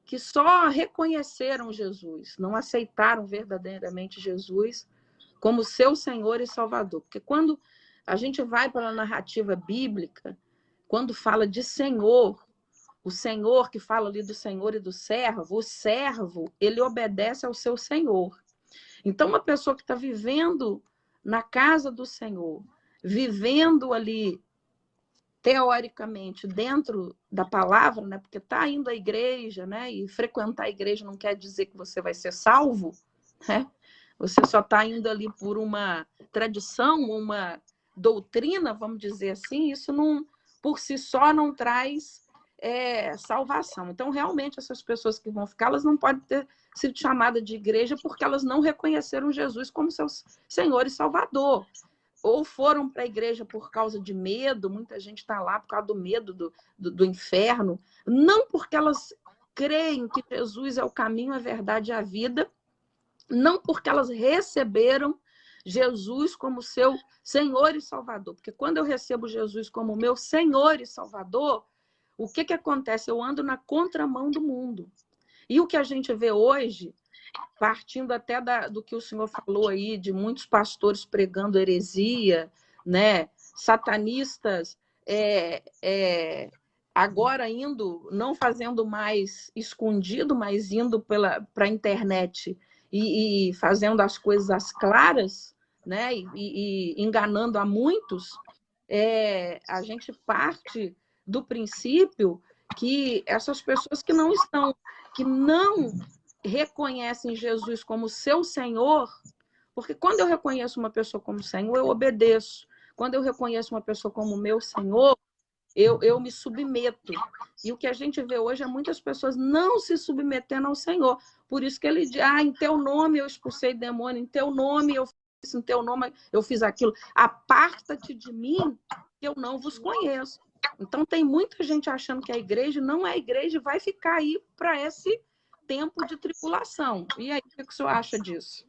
S2: que só reconheceram Jesus, não aceitaram verdadeiramente Jesus como seu Senhor e Salvador. Porque quando a gente vai para a narrativa bíblica, quando fala de Senhor, o Senhor que fala ali do Senhor e do servo, o servo, ele obedece ao seu Senhor. Então, uma pessoa que está vivendo na casa do Senhor, vivendo ali, teoricamente, dentro da palavra, né? Porque está indo à igreja, né? E frequentar a igreja não quer dizer que você vai ser salvo, né? Você só está indo ali por uma tradição, uma doutrina, vamos dizer assim, isso não, por si só não traz salvação. Então, realmente, essas pessoas que vão ficar, elas não podem ter sido chamadas de igreja porque elas não reconheceram Jesus como seu Senhor e Salvador. Ou foram para a igreja por causa de medo, muita gente está lá por causa do medo do inferno, não porque elas creem que Jesus é o caminho, a verdade e a vida, não porque elas receberam Jesus como seu Senhor e Salvador. Porque quando eu recebo Jesus como meu Senhor e Salvador, o que acontece? Eu ando na contramão do mundo. E o que a gente vê hoje, partindo até do que o senhor falou aí, de muitos pastores pregando heresia, né? Satanistas agora indo, não fazendo mais escondido, mas indo para a internet e fazendo as coisas às claras, né? E enganando a muitos, a gente parte do princípio que essas pessoas que não reconhecem Jesus como seu Senhor, porque quando eu reconheço uma pessoa como Senhor, eu obedeço. Quando eu reconheço uma pessoa como meu Senhor, eu me submeto. E o que a gente vê hoje é muitas pessoas não se submetendo ao Senhor. Por isso que ele diz, em teu nome eu expulsei demônio, em teu nome eu em teu nome, eu fiz aquilo. Aparta-te de mim, que eu não vos conheço. Então, tem muita gente achando que a igreja não é a igreja e vai ficar aí para esse tempo de tribulação. E aí, o que o senhor acha disso?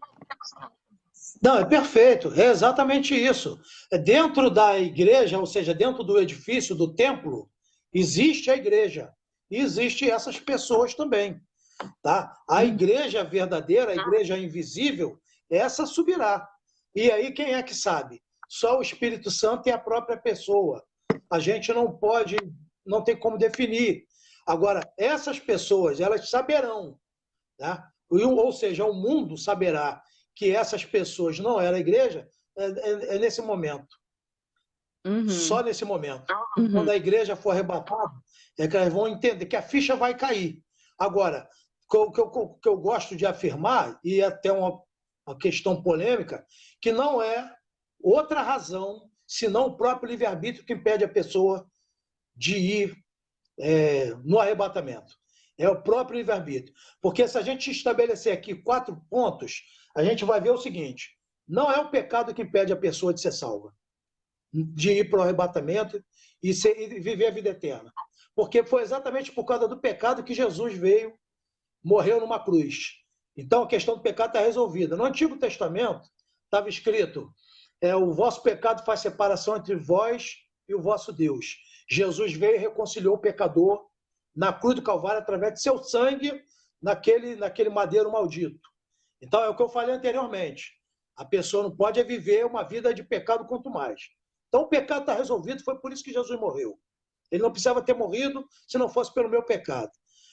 S1: Não, é perfeito, é exatamente isso. Dentro da igreja, ou seja, dentro do edifício, do templo, existe a igreja. E existe essas pessoas também. Tá? A igreja verdadeira, a igreja invisível, essa subirá. E aí quem é que sabe? Só o Espírito Santo e a própria pessoa. A gente não pode, não tem como definir. Agora, essas pessoas, elas saberão, tá? Ou seja, o mundo saberá que essas pessoas não eram a igreja, é nesse momento. Só nesse momento. Quando a igreja for arrebatada, é que elas vão entender que a ficha vai cair. Agora, o que eu gosto de afirmar, e até uma questão polêmica, que não é outra razão, senão o próprio livre-arbítrio que impede a pessoa de ir no arrebatamento. É o próprio livre-arbítrio. Porque se a gente estabelecer aqui 4 pontos, a gente vai ver o seguinte: não é o pecado que impede a pessoa de ser salva, de ir para o arrebatamento e viver a vida eterna. Porque foi exatamente por causa do pecado que Jesus veio, morreu numa cruz. Então, a questão do pecado está resolvida. No Antigo Testamento, estava escrito: o vosso pecado faz separação entre vós e o vosso Deus. Jesus veio e reconciliou o pecador na cruz do Calvário através de seu sangue naquele madeiro maldito. Então, é o que eu falei anteriormente. A pessoa não pode viver uma vida de pecado quanto mais. Então, o pecado está resolvido, foi por isso que Jesus morreu. Ele não precisava ter morrido se não fosse pelo meu pecado.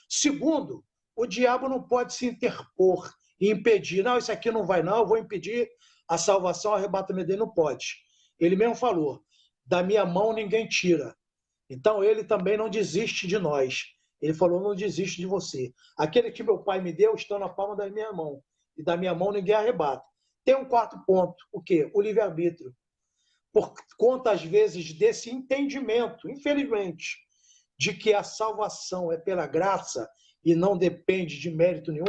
S1: Segundo, o diabo não pode se interpor e impedir. Não, isso aqui não vai não, eu vou impedir a salvação, o arrebatamento dele. Não pode. Ele mesmo falou: da minha mão ninguém tira. Então, ele também não desiste de nós. Ele falou: não desiste de você. Aquele que meu pai me deu está na palma da minha mão. E da minha mão ninguém arrebata. Tem um 4º ponto. O quê? O livre-arbítrio. Por conta, às vezes, desse entendimento, infelizmente, de que a salvação é pela graça e não depende de mérito nenhum,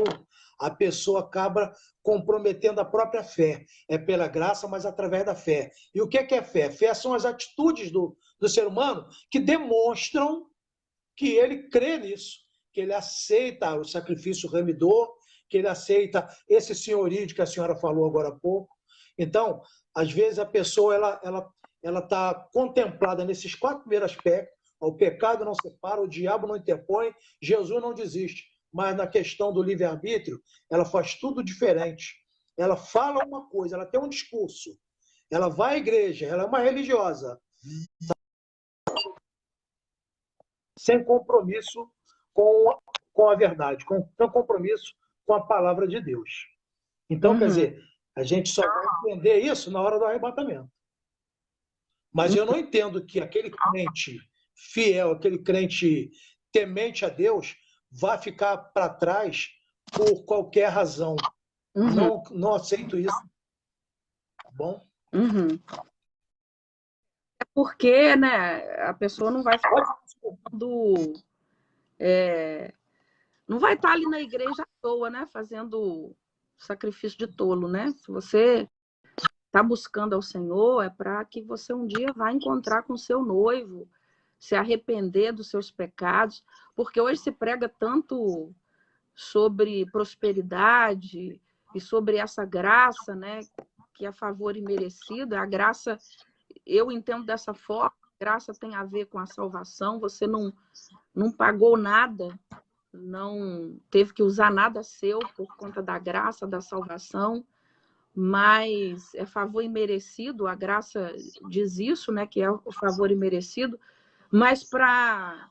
S1: a pessoa acaba comprometendo a própria fé. É pela graça, mas através da fé. E o que é fé? Fé são as atitudes do ser humano que demonstram que ele crê nisso, que ele aceita o sacrifício remidor, que ele aceita esse senhorio de que a senhora falou agora há pouco. Então, às vezes a pessoa ela está contemplada nesses 4 primeiros aspectos: o pecado não separa, o diabo não interpõe, Jesus não desiste. Mas na questão do livre-arbítrio, ela faz tudo diferente. Ela fala uma coisa, ela tem um discurso, ela vai à igreja, ela é uma religiosa, sem compromisso com a verdade, sem compromisso com a palavra de Deus. Então, quer dizer, a gente só vai entender isso na hora do arrebatamento. Mas eu não entendo que aquele crente fiel, aquele crente temente a Deus, vá ficar para trás por qualquer razão. Não aceito isso. Tá bom?
S2: É porque, né, a pessoa não vai ficar não vai estar ali na igreja à toa, né, fazendo sacrifício de tolo, né? Se você está buscando ao Senhor, é para que você um dia vá encontrar com o seu noivo, se arrepender dos seus pecados, porque hoje se prega tanto sobre prosperidade e sobre essa graça, né, que é favor imerecido. A graça, eu entendo dessa forma: a graça tem a ver com a salvação. Você não pagou nada, não teve que usar nada seu por conta da graça, da salvação, mas é favor imerecido. A graça diz isso, né, que é o favor imerecido. Mas para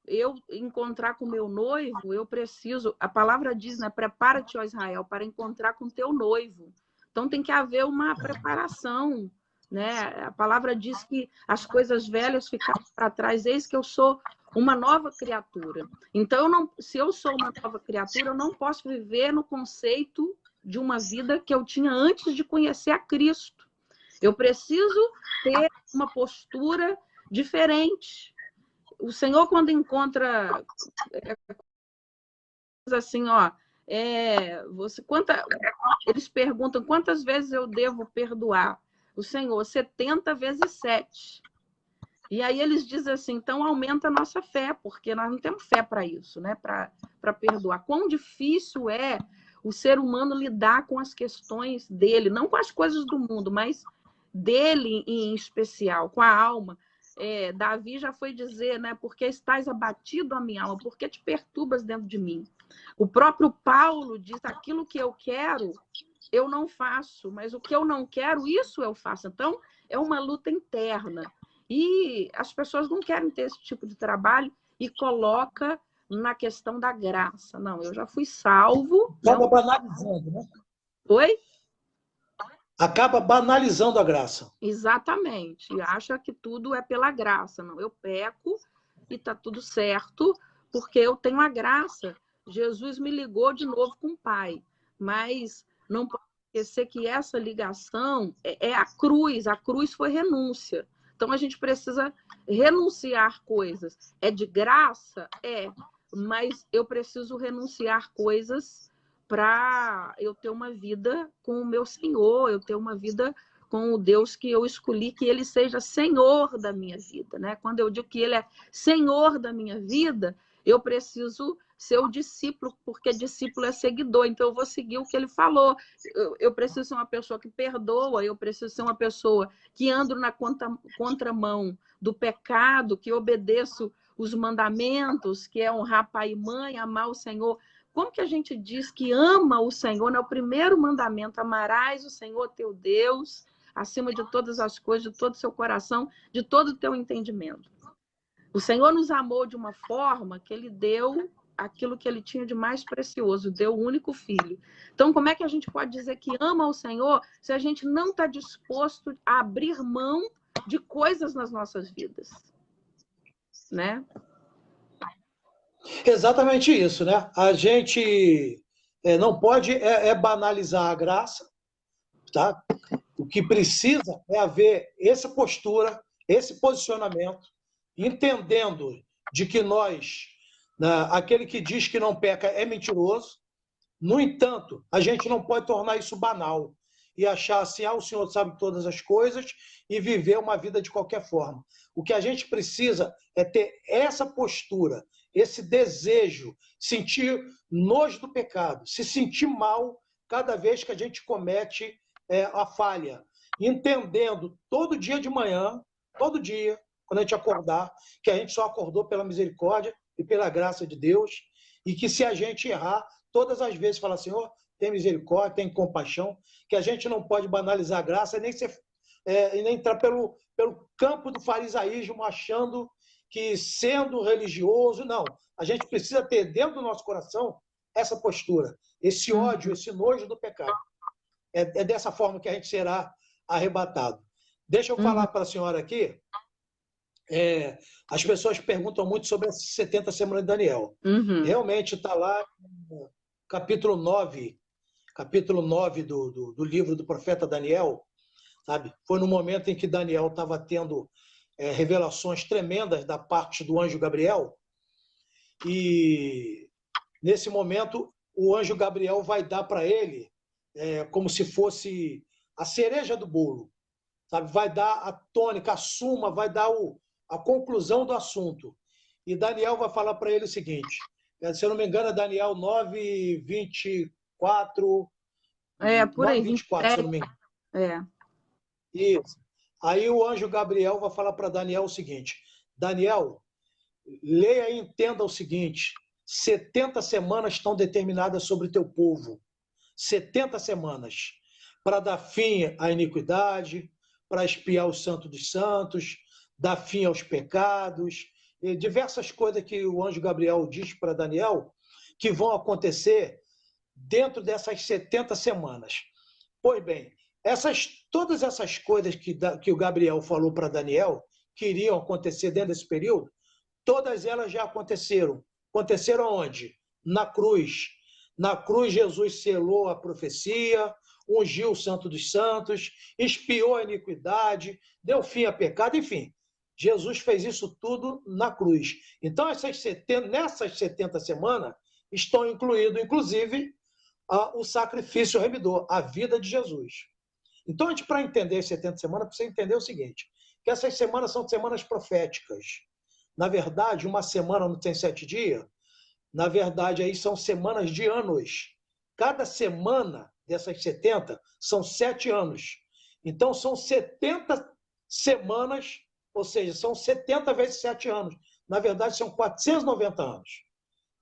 S2: eu encontrar com meu noivo, eu preciso, a palavra diz, né, prepara-te, ó Israel, para encontrar com teu noivo. Então tem que haver uma preparação, né? A palavra diz que as coisas velhas ficaram para trás, eis que eu sou uma nova criatura. Então, se eu sou uma nova criatura, eu não posso viver no conceito de uma vida que eu tinha antes de conhecer a Cristo. Eu preciso ter uma postura diferente. O Senhor, quando encontra assim, ó, Eles perguntam quantas vezes eu devo perdoar o Senhor? 70 vezes 7. E aí eles dizem assim, então aumenta a nossa fé, porque nós não temos fé para isso, né? Para perdoar. Quão difícil é o ser humano lidar com as questões dele, não com as coisas do mundo, mas dele em especial, com a alma. Davi já foi dizer, né? Porque estás abatido a minha alma, porque te perturbas dentro de mim. O próprio Paulo diz, aquilo que eu quero, eu não faço, mas o que eu não quero, isso eu faço. Então, é uma luta interna. E as pessoas não querem ter esse tipo de trabalho e coloca na questão da graça. Não, eu já fui salvo.
S1: Acaba banalizando, né?
S2: Oi?
S1: Acaba banalizando a graça.
S2: Exatamente. E acha que tudo é pela graça. Não, eu peco e está tudo certo, porque eu tenho a graça. Jesus me ligou de novo com o Pai. Mas não pode esquecer que essa ligação é a cruz. A cruz foi renúncia. Então, a gente precisa renunciar coisas. É de graça? É. Mas eu preciso renunciar coisas para eu ter uma vida com o meu Senhor, eu ter uma vida com o Deus que eu escolhi, que Ele seja Senhor da minha vida, né? Quando eu digo que Ele é Senhor da minha vida, eu preciso ser o discípulo, porque discípulo é seguidor, então eu vou seguir o que Ele falou. Eu preciso ser uma pessoa que perdoa, eu preciso ser uma pessoa que ando na contramão do pecado, que obedeço os mandamentos, que é honrar pai e mãe, amar o Senhor. Como que a gente diz que ama o Senhor? É o primeiro mandamento, amarás o Senhor teu Deus, acima de todas as coisas, de todo o seu coração, de todo o teu entendimento. O Senhor nos amou de uma forma que Ele deu aquilo que Ele tinha de mais precioso, deu o único filho. Então, como é que a gente pode dizer que ama o Senhor se a gente não está disposto a abrir mão de coisas nas nossas vidas? Né?
S1: Exatamente isso, né? A gente não pode banalizar a graça, tá? O que precisa é haver essa postura, esse posicionamento, entendendo de que nós, né, aquele que diz que não peca é mentiroso. No entanto, a gente não pode tornar isso banal e achar assim, o Senhor sabe todas as coisas e viver uma vida de qualquer forma. O que a gente precisa é ter essa postura, esse desejo, sentir nojo do pecado, se sentir mal cada vez que a gente comete a falha, entendendo todo dia de manhã, todo dia, quando a gente acordar, que a gente só acordou pela misericórdia e pela graça de Deus, e que se a gente errar, todas as vezes fala, Senhor, tem misericórdia, tem compaixão, que a gente não pode banalizar a graça e nem entrar pelo campo do farisaísmo, achando que sendo religioso, não. A gente precisa ter dentro do nosso coração essa postura, esse ódio, esse nojo do pecado. É dessa forma que a gente será arrebatado. Deixa eu falar para a senhora aqui. As pessoas perguntam muito sobre as 70 semanas de Daniel. Realmente está lá no capítulo 9 do livro do profeta Daniel, sabe? Foi no momento em que Daniel estava tendo revelações tremendas da parte do anjo Gabriel, e nesse momento o anjo Gabriel vai dar para ele como se fosse a cereja do bolo, sabe? Vai dar a tônica, a suma, vai dar a conclusão do assunto. E Daniel vai falar para ele o seguinte, se eu não me engano, é Daniel 9, 24...
S2: por aí,
S1: 24, se eu não me engano. Isso. Aí o anjo Gabriel vai falar para Daniel o seguinte, Daniel, leia e entenda o seguinte, 70 semanas estão determinadas sobre o teu povo. 70 semanas para dar fim à iniquidade, para expiar o santo dos santos, dar fim aos pecados, e diversas coisas que o anjo Gabriel diz para Daniel que vão acontecer dentro dessas 70 semanas. Pois bem, todas essas coisas que o Gabriel falou para Daniel, que iriam acontecer dentro desse período, todas elas já aconteceram. Aconteceram onde? Na cruz. Na cruz, Jesus selou a profecia, ungiu o Santo dos Santos, expiou a iniquidade, deu fim a pecado, enfim. Jesus fez isso tudo na cruz. Então, nessas 70 semanas, estão incluídos, inclusive, o sacrifício remidor, a vida de Jesus. Então, para entender as 70 semanas, precisa entender o seguinte, que essas semanas são semanas proféticas. Na verdade, uma semana não tem 7 dias, na verdade, aí são semanas de anos. Cada semana dessas 70 são 7 anos. Então, são 70 semanas, ou seja, são 70 vezes 7 anos. Na verdade, são 490 anos.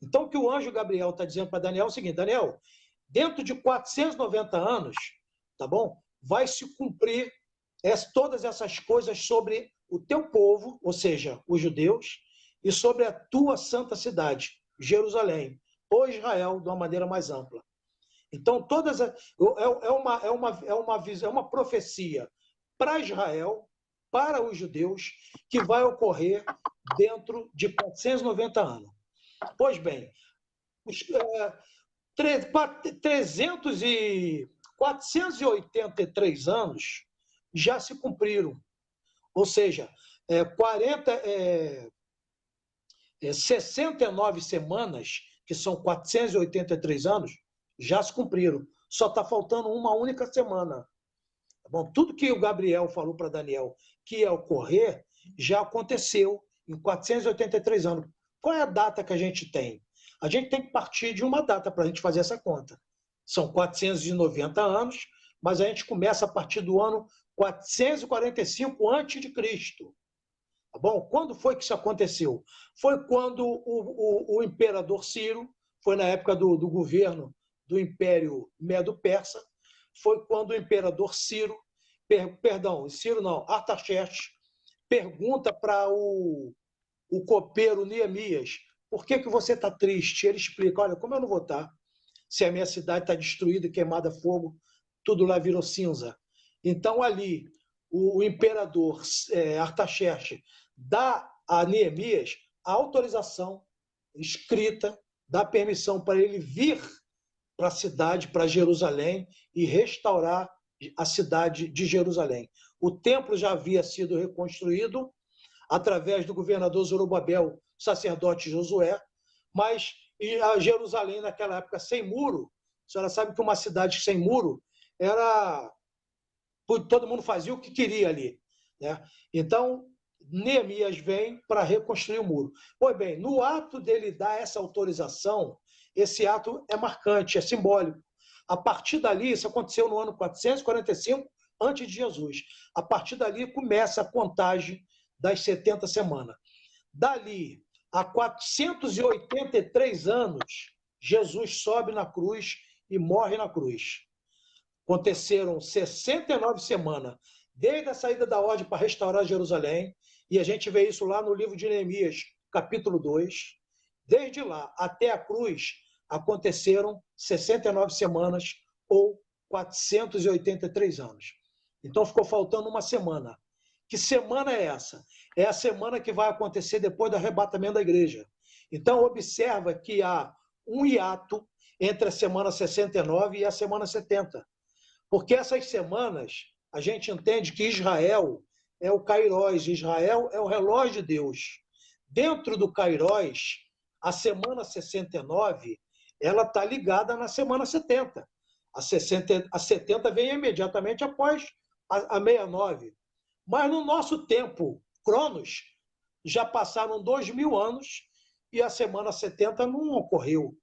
S1: Então, o que o anjo Gabriel está dizendo para Daniel é o seguinte, Daniel, dentro de 490 anos, tá bom? Vai se cumprir todas essas coisas sobre o teu povo, ou seja, os judeus, e sobre a tua santa cidade, Jerusalém, ou Israel, de uma maneira mais ampla. Então, todas é uma profecia para Israel, para os judeus, que vai ocorrer dentro de 490 anos. Pois bem, 483 anos já se cumpriram. Ou seja, 69 semanas, que são 483 anos, já se cumpriram. Só está faltando uma única semana. Tá bom? Tudo que o Gabriel falou para Daniel que ia ocorrer, já aconteceu em 483 anos. Qual é a data que a gente tem? A gente tem que partir de uma data para a gente fazer essa conta. São 490 anos, mas a gente começa a partir do ano 445 a.C. Tá bom? Quando foi que isso aconteceu? Foi quando o imperador Ciro, foi na época do governo do Império Medo-Persa, foi quando o imperador Ciro, Artaxerxes, pergunta para o copeiro Neemias, por que você está triste? Ele explica, olha, como eu não vou estar? Se a minha cidade está destruída, queimada a fogo, tudo lá virou cinza. Então, ali, o imperador Artaxerxes dá a Neemias a autorização escrita, dá permissão para ele vir para a cidade, para Jerusalém, e restaurar a cidade de Jerusalém. O templo já havia sido reconstruído através do governador Zorobabel, sacerdote Josué, mas a Jerusalém, naquela época, sem muro, a senhora sabe que uma cidade sem muro era... todo mundo fazia o que queria ali, né? Então, Neemias vem para reconstruir o muro. Pois bem, no ato dele dar essa autorização, esse ato é marcante, é simbólico. A partir dali, isso aconteceu no ano 445 antes de Jesus. A partir dali começa a contagem das 70 semanas. Dali a 483 anos, Jesus sobe na cruz e morre na cruz. Aconteceram 69 semanas, desde a saída da ordem para restaurar Jerusalém, e a gente vê isso lá no livro de Neemias, capítulo 2. Desde lá até a cruz, aconteceram 69 semanas, ou 483 anos. Então, ficou faltando uma semana. Que semana é essa? É a semana que vai acontecer depois do arrebatamento da igreja. Então, observa que há um hiato entre a semana 69 e a semana 70. Porque essas semanas, a gente entende que Israel é o Kairos, Israel é o relógio de Deus. Dentro do Kairos, a semana 69, ela está ligada na semana 70. A 70 vem imediatamente após a 69. Mas no nosso tempo, Cronos, já passaram 2000 anos e a semana 70 não ocorreu.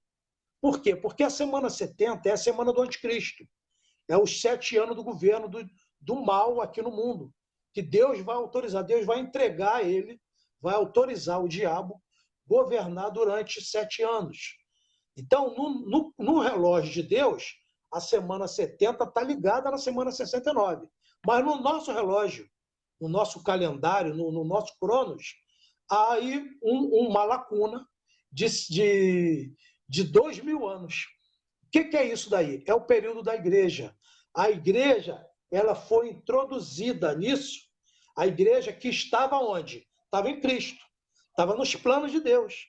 S1: Por quê? Porque a semana 70 é a semana do anticristo. É os 7 anos do governo do mal aqui no mundo, que Deus vai autorizar, Deus vai entregar a ele, vai autorizar o diabo governar durante 7 anos. Então, no relógio de Deus, a semana 70 está ligada na semana 69. Mas no nosso relógio, no nosso calendário, no nosso Cronos, há aí uma lacuna de 2000 anos. O que é isso daí? É o período da igreja. A igreja, ela foi introduzida nisso. A igreja que estava onde? Estava em Cristo. Estava nos planos de Deus.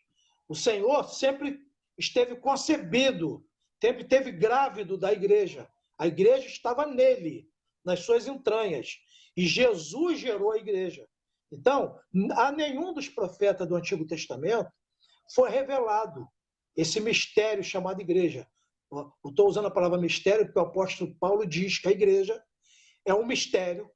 S1: O Senhor sempre esteve concebido, sempre esteve grávido da igreja. A igreja estava nele, nas suas entranhas. E Jesus gerou a igreja. Então, a nenhum dos profetas do Antigo Testamento foi revelado esse mistério chamado igreja. Eu estou usando a palavra mistério porque o apóstolo Paulo diz que a igreja é um mistério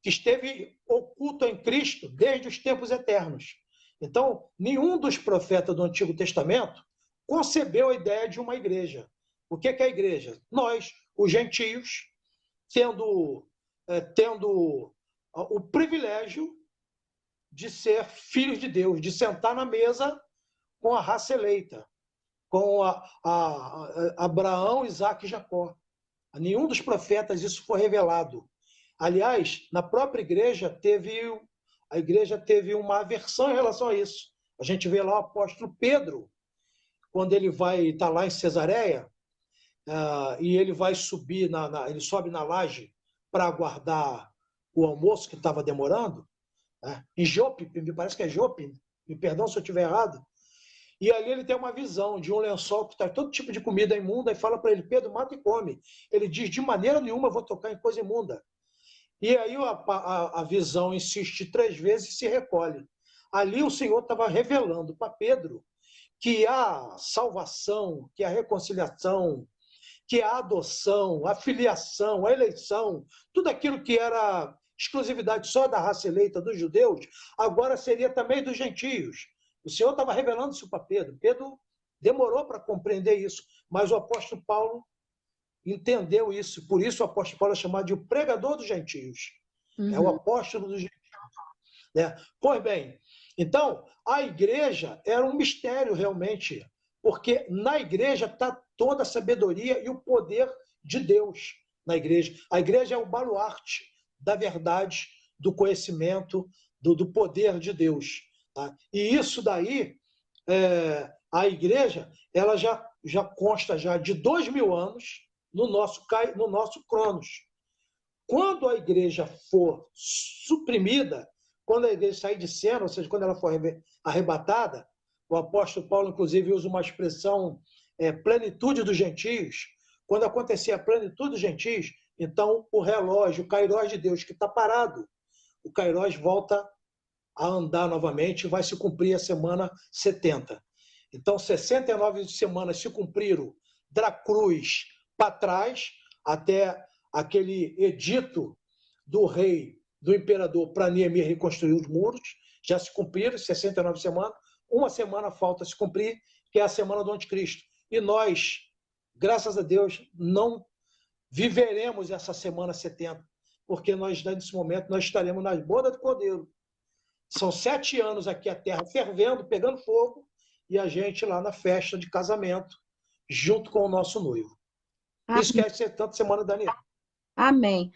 S1: que esteve oculto em Cristo desde os tempos eternos. Então, nenhum dos profetas do Antigo Testamento concebeu a ideia de uma igreja. O que é a igreja? Nós, os gentios, tendo o privilégio de ser filhos de Deus, de sentar na mesa com a raça eleita, com Abraão, Isaac e Jacó. A nenhum dos profetas isso foi revelado. Aliás, na própria igreja a igreja teve uma aversão em relação a isso. A gente vê lá o apóstolo Pedro, quando ele vai estar lá em Cesareia, e ele vai subir, ele sobe na laje para aguardar o almoço que estava demorando, né? Em Jope, me parece que é Jope, me perdão se eu estiver errado, e ali ele tem uma visão de um lençol que está todo tipo de comida imunda e fala para ele, Pedro, mata e come. Ele diz, de maneira nenhuma eu vou tocar em coisa imunda. E aí a visão insiste 3 vezes e se recolhe. Ali o Senhor estava revelando para Pedro que a salvação, que a reconciliação, que a adoção, a filiação, a eleição, tudo aquilo que era exclusividade só da raça eleita dos judeus, agora seria também dos gentios. O Senhor estava revelando isso para Pedro. Pedro demorou para compreender isso, mas o apóstolo Paulo entendeu isso. Por isso o apóstolo Paulo é chamado de o pregador dos gentios. É o apóstolo dos gentios. Né? Pois bem, então, a igreja era um mistério realmente, porque na igreja está toda a sabedoria e o poder de Deus na igreja. A igreja é o baluarte da verdade, do conhecimento, do poder de Deus. Tá? E isso daí, a igreja, ela já consta já de 2000 anos no nosso Cronos. Quando a igreja for suprimida, quando a igreja sair de cena, ou seja, quando ela for arrebatada, o apóstolo Paulo, inclusive, usa uma expressão plenitude dos gentios. Quando acontecer a plenitude dos gentios, então o relógio, o kairós de Deus que está parado, o kairós volta a andar novamente e vai se cumprir a semana 70. Então, 69 semanas se cumpriram da cruz para trás, até aquele edito do rei, do imperador, para Neemias reconstruir os muros, já se cumpriram 69 semanas, uma semana falta se cumprir, que é a semana do anticristo. E nós, graças a Deus, não viveremos essa semana 70, porque nós, nesse momento, nós estaremos nas bodas do Cordeiro. São 7 anos aqui a terra fervendo, pegando fogo, e a gente lá na festa de casamento, junto com o nosso noivo.
S2: Amém.
S1: Isso quer ser tanto semana, Daniel.
S2: Amém.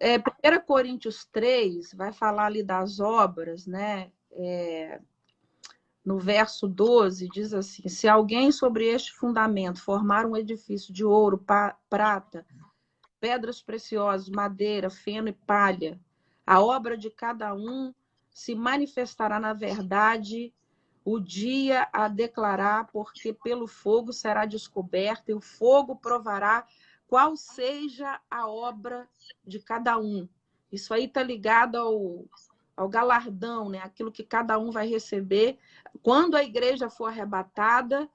S2: 1 Coríntios 3 vai falar ali das obras, né? No verso 12 diz assim, se alguém sobre este fundamento formar um edifício de ouro, prata, pedras preciosas, madeira, feno e palha, a obra de cada um se manifestará na verdade, o dia a declarar, porque pelo fogo será descoberta e o fogo provará qual seja a obra de cada um. Isso aí está ligado ao galardão, né? Aquilo que cada um vai receber. Quando a igreja for arrebatada,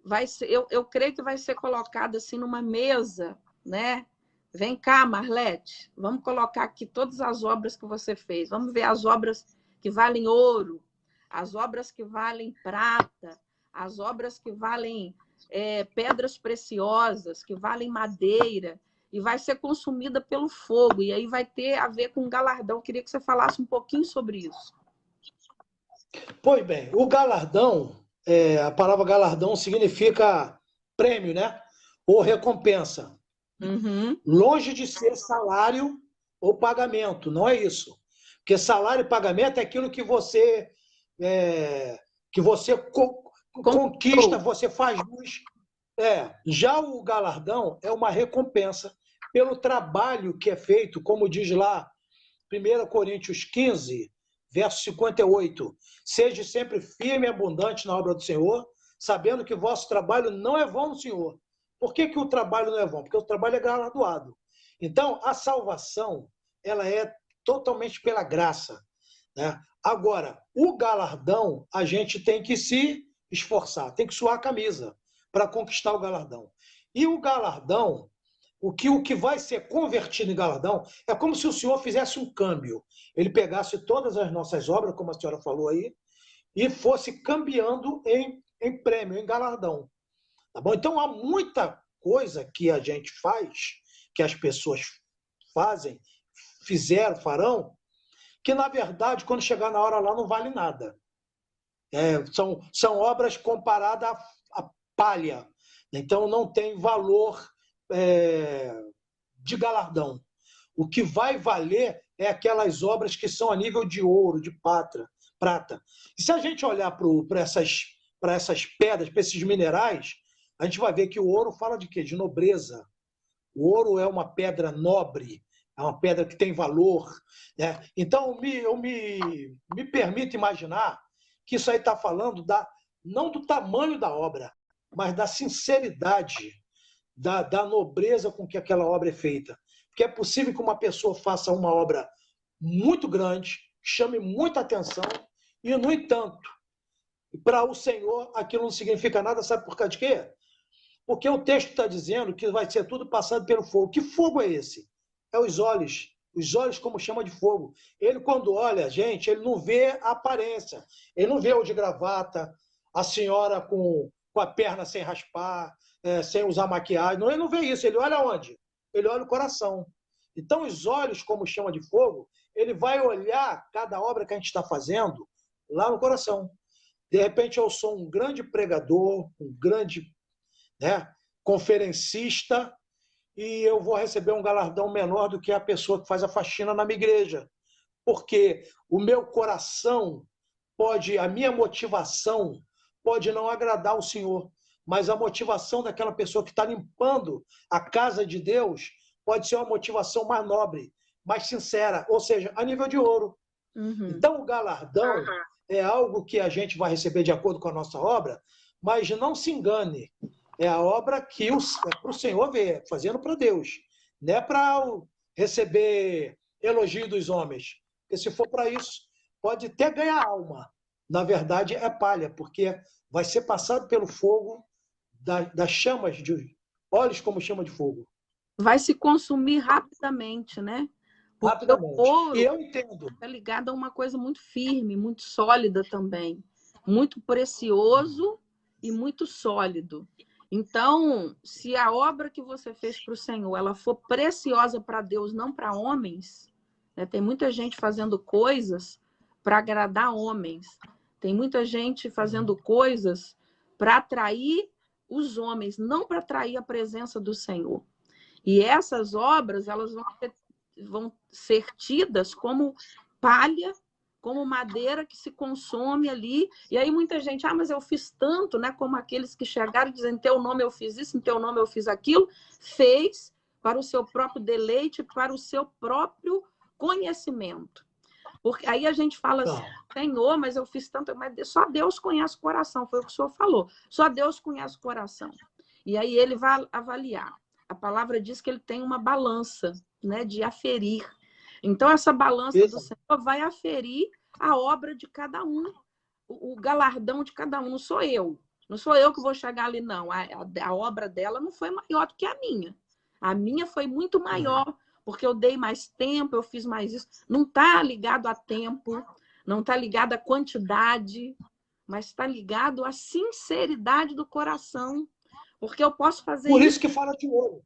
S2: vai ser, eu creio que vai ser colocada assim numa mesa, né? Vem cá, Marlete, vamos colocar aqui todas as obras que você fez. Vamos ver as obras que valem ouro, as obras que valem prata, as obras que valem pedras preciosas, que valem madeira, e vai ser consumida pelo fogo. E aí vai ter a ver com galardão. Eu queria que você falasse um pouquinho sobre isso.
S1: Pois bem, o galardão, a palavra galardão significa prêmio, né? Ou recompensa. Longe de ser salário ou pagamento, não é isso. Porque salário e pagamento é aquilo que você conquista, você faz jus. Já o galardão é uma recompensa pelo trabalho que é feito, como diz lá 1 Coríntios 15, verso 58. Seja sempre firme e abundante na obra do Senhor, sabendo que o vosso trabalho não é vão no Senhor. Por que o trabalho não é vão? Porque o trabalho é galardoado. Então, a salvação, ela é totalmente pela graça, né? Agora, o galardão, a gente tem que se esforçar, tem que suar a camisa. para conquistar o galardão. E o galardão, o que vai ser convertido em galardão, é como se o Senhor fizesse um câmbio. Ele pegasse todas as nossas obras, como a senhora falou aí, e fosse cambiando em prêmio, em galardão. Tá bom? Então, há muita coisa que a gente faz, que as pessoas fazem, fizeram, farão, que, na verdade, quando chegar na hora lá, não vale nada. São obras comparadas à palha. Então, não tem valor de galardão. O que vai valer é aquelas obras que são a nível de ouro, de prata. E se a gente olhar para essas pedras, para esses minerais, a gente vai ver que o ouro fala de quê? De nobreza. O ouro é uma pedra nobre, é uma pedra que tem valor. Né? Então, eu me permito imaginar que isso aí está falando não do tamanho da obra, mas da sinceridade, da nobreza com que aquela obra é feita. Porque é possível que uma pessoa faça uma obra muito grande, chame muita atenção, e, no entanto, para o Senhor aquilo não significa nada, sabe por causa de quê? Porque o texto está dizendo que vai ser tudo passado pelo fogo. Que fogo é esse? É os olhos como chama de fogo. Ele, quando olha a gente, ele não vê a aparência, ele não vê o de gravata, a senhora com a perna sem raspar, sem usar maquiagem, ele não vê isso, ele olha onde? Ele olha o coração. Então, os olhos, como chama de fogo, ele vai olhar cada obra que a gente está fazendo lá no coração. De repente, eu sou um grande pregador, um grande conferencista, e eu vou receber um galardão menor do que a pessoa que faz a faxina na minha igreja. Porque o meu coração a minha motivação pode não agradar o Senhor, mas a motivação daquela pessoa que está limpando a casa de Deus pode ser uma motivação mais nobre, mais sincera, ou seja, a nível de ouro.
S2: Uhum.
S1: Então, o galardão é algo que a gente vai receber de acordo com a nossa obra, mas não se engane, é a obra que é para o Senhor ver, fazendo para Deus, não é para receber elogio dos homens, porque se for para isso, pode até ganhar alma. Na verdade, é palha, porque vai ser passado pelo fogo das chamas de olhos como chama de fogo.
S2: Vai se consumir rapidamente, né? Porque
S1: Rapidamente.
S2: o ouro
S1: E eu entendo.
S2: está ligado a uma coisa muito firme, muito sólida também. Muito precioso e muito sólido. Então, se a obra que você fez para o Senhor ela for preciosa para Deus, não para homens, né? Tem muita gente fazendo coisas para agradar homens. Tem muita gente fazendo coisas para atrair os homens, não para atrair a presença do Senhor. E essas obras elas vão ser tidas como palha, como madeira que se consome ali. E aí muita gente, mas eu fiz tanto, né? Como aqueles que chegaram dizendo, em teu nome eu fiz isso, em teu nome eu fiz aquilo. Fez para o seu próprio deleite, para o seu próprio conhecimento. Porque aí a gente fala assim, Senhor, mas eu fiz tanto, mas só Deus conhece o coração, foi o que o Senhor falou. Só Deus conhece o coração. E aí ele vai avaliar. A palavra diz que ele tem uma balança, né, de aferir. Então, essa balança do Senhor vai aferir a obra de cada um, o galardão de cada um. Não sou eu. Não sou eu que vou chegar ali, não. A obra dela não foi maior do que a minha. A minha foi muito maior, porque eu dei mais tempo, eu fiz mais isso. Não está ligado a tempo, não está ligado à quantidade, mas está ligado à sinceridade do coração. Porque eu posso fazer
S1: Por isso que fala de ouro.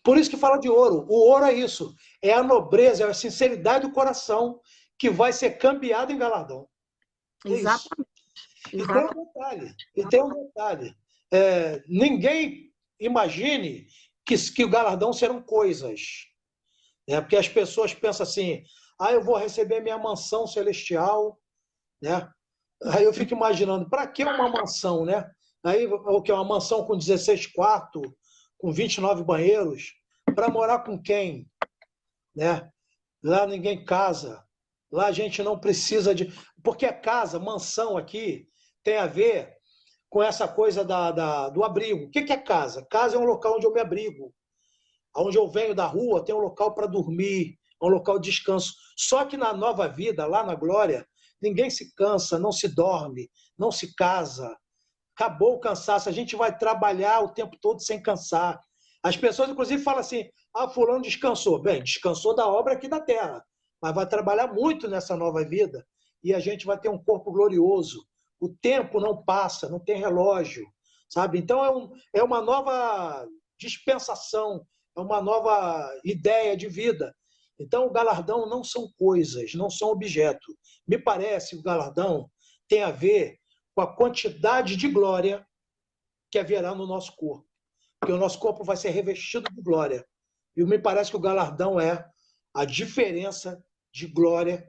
S1: Por isso que fala de ouro. O ouro é isso. É a nobreza, é a sinceridade do coração que vai ser cambiado em galardão. É
S2: Exatamente.
S1: Exatamente. E tem um detalhe. Ninguém imagine que o galardão serão coisas. Porque as pessoas pensam assim, eu vou receber minha mansão celestial. Né? Aí eu fico imaginando, para que uma mansão? Né? Aí, o que é uma mansão com 16 quartos, com 29 banheiros, para morar com quem? Né? Lá ninguém casa. Lá a gente não precisa de... Porque a casa, mansão aqui, tem a ver com essa coisa do abrigo. O que é casa? Casa é um local onde eu me abrigo. Onde eu venho da rua, tem um local para dormir, um local de descanso. Só que na nova vida, lá na glória, ninguém se cansa, não se dorme, não se casa. acabou o cansaço, a gente vai trabalhar o tempo todo sem cansar. As pessoas, inclusive, falam assim, fulano descansou. Bem, descansou da obra aqui da terra, mas vai trabalhar muito nessa nova vida e a gente vai ter um corpo glorioso. O tempo não passa, não tem relógio, sabe? Então, é uma nova dispensação, é uma nova ideia de vida. Então, o galardão não são coisas, não são objetos. Me parece que o galardão tem a ver com a quantidade de glória que haverá no nosso corpo. Porque o nosso corpo vai ser revestido de glória. E me parece que o galardão é a diferença de glória,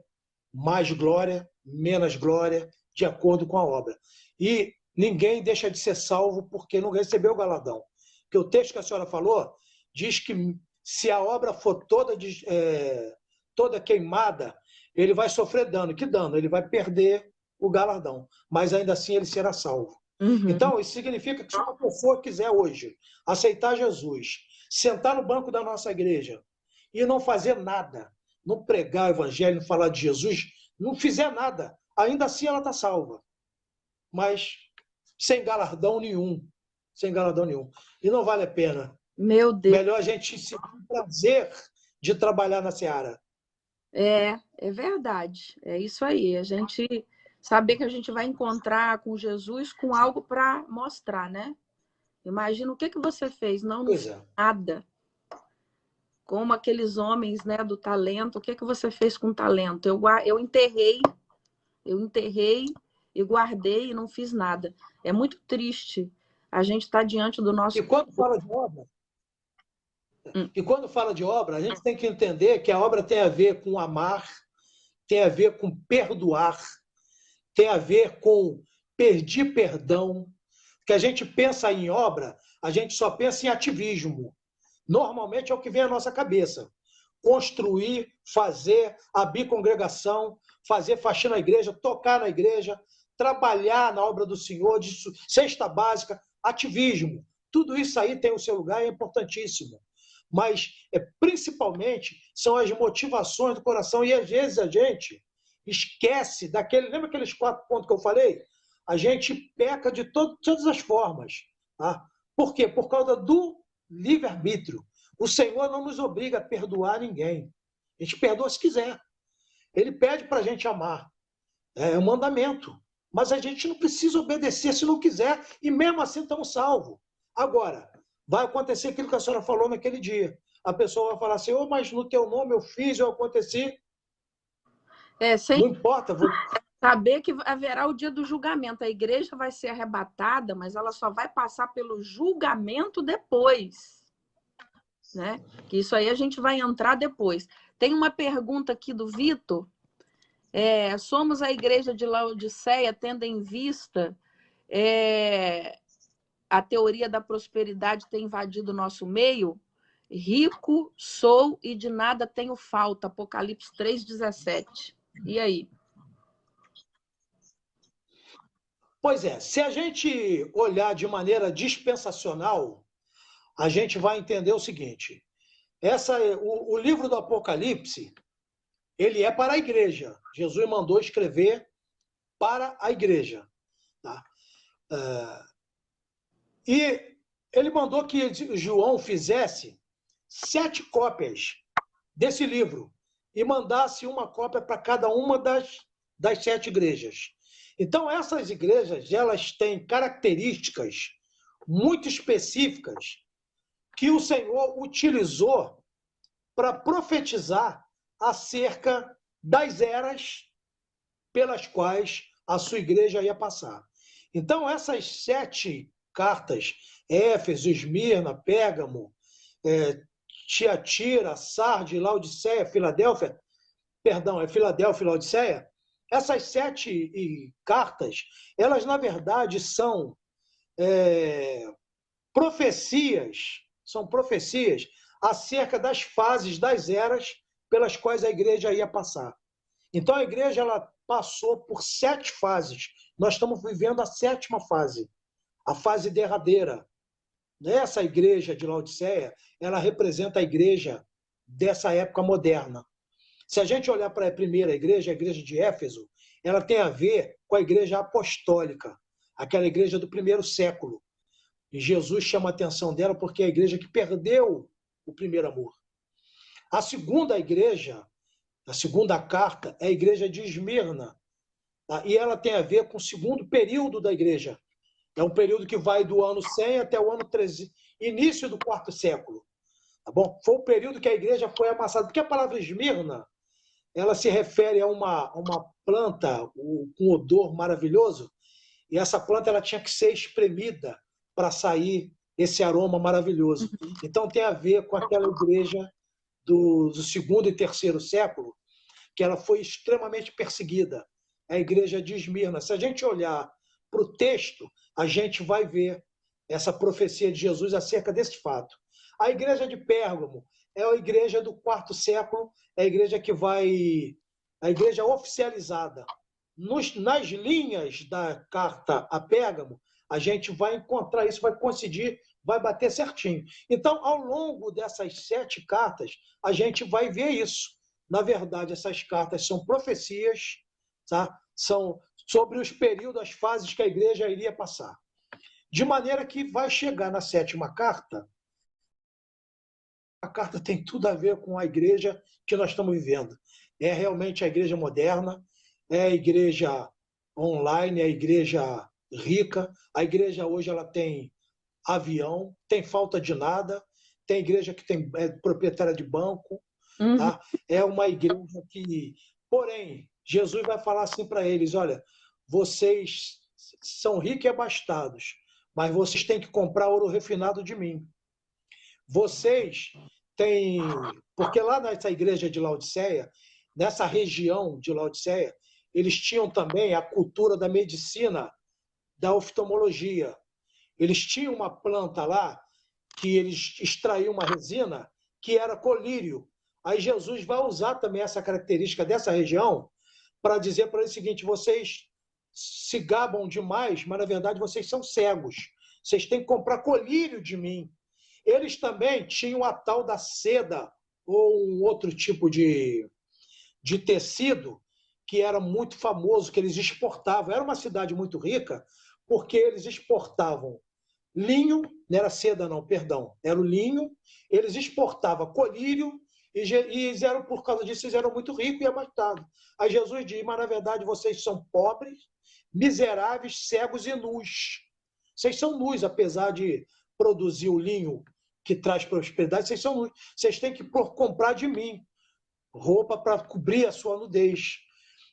S1: mais glória, menos glória, de acordo com a obra. E ninguém deixa de ser salvo porque não recebeu o galardão. Porque o texto que a senhora falou diz que se a obra for toda queimada, ele vai sofrer dano. Que dano? Ele vai perder o galardão. Mas ainda assim ele será salvo. Então, isso significa que se uma pessoa quiser hoje aceitar Jesus, sentar no banco da nossa igreja e não fazer nada, não pregar o evangelho, não falar de Jesus, não fizer nada, ainda assim ela está salva. Mas sem galardão nenhum. Sem galardão nenhum. E não vale a pena.
S2: Meu Deus.
S1: Melhor a gente sentir o prazer de trabalhar na seara.
S2: É verdade. É isso aí. A gente saber que a gente vai encontrar com Jesus com algo para mostrar, né? Imagina o que você fez, não
S1: Pois é.
S2: nada. Como aqueles homens, né, do talento, o que você fez com o talento? Eu enterrei e guardei e não fiz nada. É muito triste a gente estar diante do nosso...
S1: E quando fala de obra, a gente tem que entender que a obra tem a ver com amar, tem a ver com perdoar, tem a ver com pedir perdão. Que a gente pensa em obra, a gente só pensa em ativismo. Normalmente é o que vem à nossa cabeça. Construir, fazer, abrir congregação, fazer faxina na igreja, tocar na igreja, trabalhar na obra do Senhor, de cesta básica, ativismo. Tudo isso aí tem o seu lugar e é importantíssimo. Mas, principalmente, são as motivações do coração. E, às vezes, a gente esquece daquele... Lembra aqueles 4 pontos que eu falei? A gente peca de todas as formas. Tá? Por quê? Por causa do livre-arbítrio. O Senhor não nos obriga a perdoar ninguém. A gente perdoa se quiser. Ele pede para a gente amar. É um mandamento. Mas a gente não precisa obedecer se não quiser, e mesmo assim estamos salvos. Agora, vai acontecer aquilo que a senhora falou naquele dia. A pessoa vai falar assim, mas no teu nome eu fiz, eu aconteci. Não importa.
S2: Saber que haverá o dia do julgamento. A igreja vai ser arrebatada, mas ela só vai passar pelo julgamento depois. Né? Que isso aí a gente vai entrar depois. Tem uma pergunta aqui do Vitor. Somos a igreja de Laodiceia, tendo em vista a teoria da prosperidade ter invadido o nosso meio? Rico sou e de nada tenho falta. Apocalipse 3,17. E aí?
S1: Pois é, se a gente olhar de maneira dispensacional, a gente vai entender o seguinte. O livro do Apocalipse, ele é para a igreja. Jesus mandou escrever para a igreja. Tá? E ele mandou que João fizesse 7 cópias desse livro e mandasse uma cópia para cada uma das 7 igrejas. Então, essas igrejas, elas têm características muito específicas que o Senhor utilizou para profetizar acerca das eras pelas quais a sua igreja ia passar. Então, essas 7 cartas, Éfeso, Esmirna, Pérgamo, Tiatira, Sardes, Laodiceia, Filadélfia, Filadélfia e Laodiceia, essas 7 cartas, elas, na verdade, são profecias acerca das fases, das eras pelas quais a igreja ia passar. Então, a igreja ela passou por 7 fases. Nós estamos vivendo a 7ª fase, a fase derradeira. Essa igreja de Laodiceia, ela representa a igreja dessa época moderna. Se a gente olhar para a primeira igreja, a igreja de Éfeso, ela tem a ver com a igreja apostólica. aquela igreja do primeiro século. E Jesus chama a atenção dela porque é a igreja que perdeu o primeiro amor. A segunda igreja, a segunda carta, é a igreja de Esmirna. Tá? E ela tem a ver com o segundo período da igreja. É um período que vai do ano 100 até o ano 13, início do quarto século. Tá bom? Foi o período que a igreja foi amassada. Porque a palavra Esmirna, ela se refere a uma planta com odor maravilhoso, e essa planta ela tinha que ser espremida para sair esse aroma maravilhoso. Então tem a ver com aquela igreja do segundo e terceiro século, que ela foi extremamente perseguida, a igreja de Esmirna. Se a gente olhar para o texto, a gente vai ver essa profecia de Jesus acerca desse fato. A igreja de Pérgamo é a igreja do quarto século, é a igreja que vai, a igreja oficializada. Nas linhas da carta a Pérgamo, a gente vai encontrar isso, vai coincidir, vai bater certinho. Então, ao longo dessas 7 cartas, a gente vai ver isso. Na verdade, essas cartas são profecias, tá? São sobre os períodos, as fases que a igreja iria passar. De maneira que vai chegar na 7ª carta, a carta tem tudo a ver com a igreja que nós estamos vivendo. É realmente a igreja moderna, é a igreja online, é a igreja rica. A igreja hoje ela tem avião, tem falta de nada, tem igreja que é proprietária de banco, tá? É uma igreja que... Porém, Jesus vai falar assim para eles, olha, vocês são ricos e abastados, mas vocês têm que comprar ouro refinado de mim. Vocês têm... Porque lá nessa igreja de Laodiceia, nessa região de Laodiceia, eles tinham também a cultura da medicina, da oftalmologia. Eles tinham uma planta lá, que eles extraíam uma resina, que era colírio. Aí Jesus vai usar também essa característica dessa região para dizer para eles o seguinte, vocês se gabam demais, mas na verdade vocês são cegos. Vocês têm que comprar colírio de mim. Eles também tinham a tal da seda, ou um outro tipo de tecido, que era muito famoso, que eles exportavam. Era uma cidade muito rica, porque eles exportavam linho, não era seda não, perdão, era o linho, eles exportavam colírio, e eram, por causa disso, eles eram muito ricos e abastados. Aí Jesus diz, mas na verdade vocês são pobres, miseráveis, cegos e nus. Vocês são nus, apesar de produzir o linho que traz prosperidade, vocês são nus. Vocês têm que comprar de mim roupa para cobrir a sua nudez.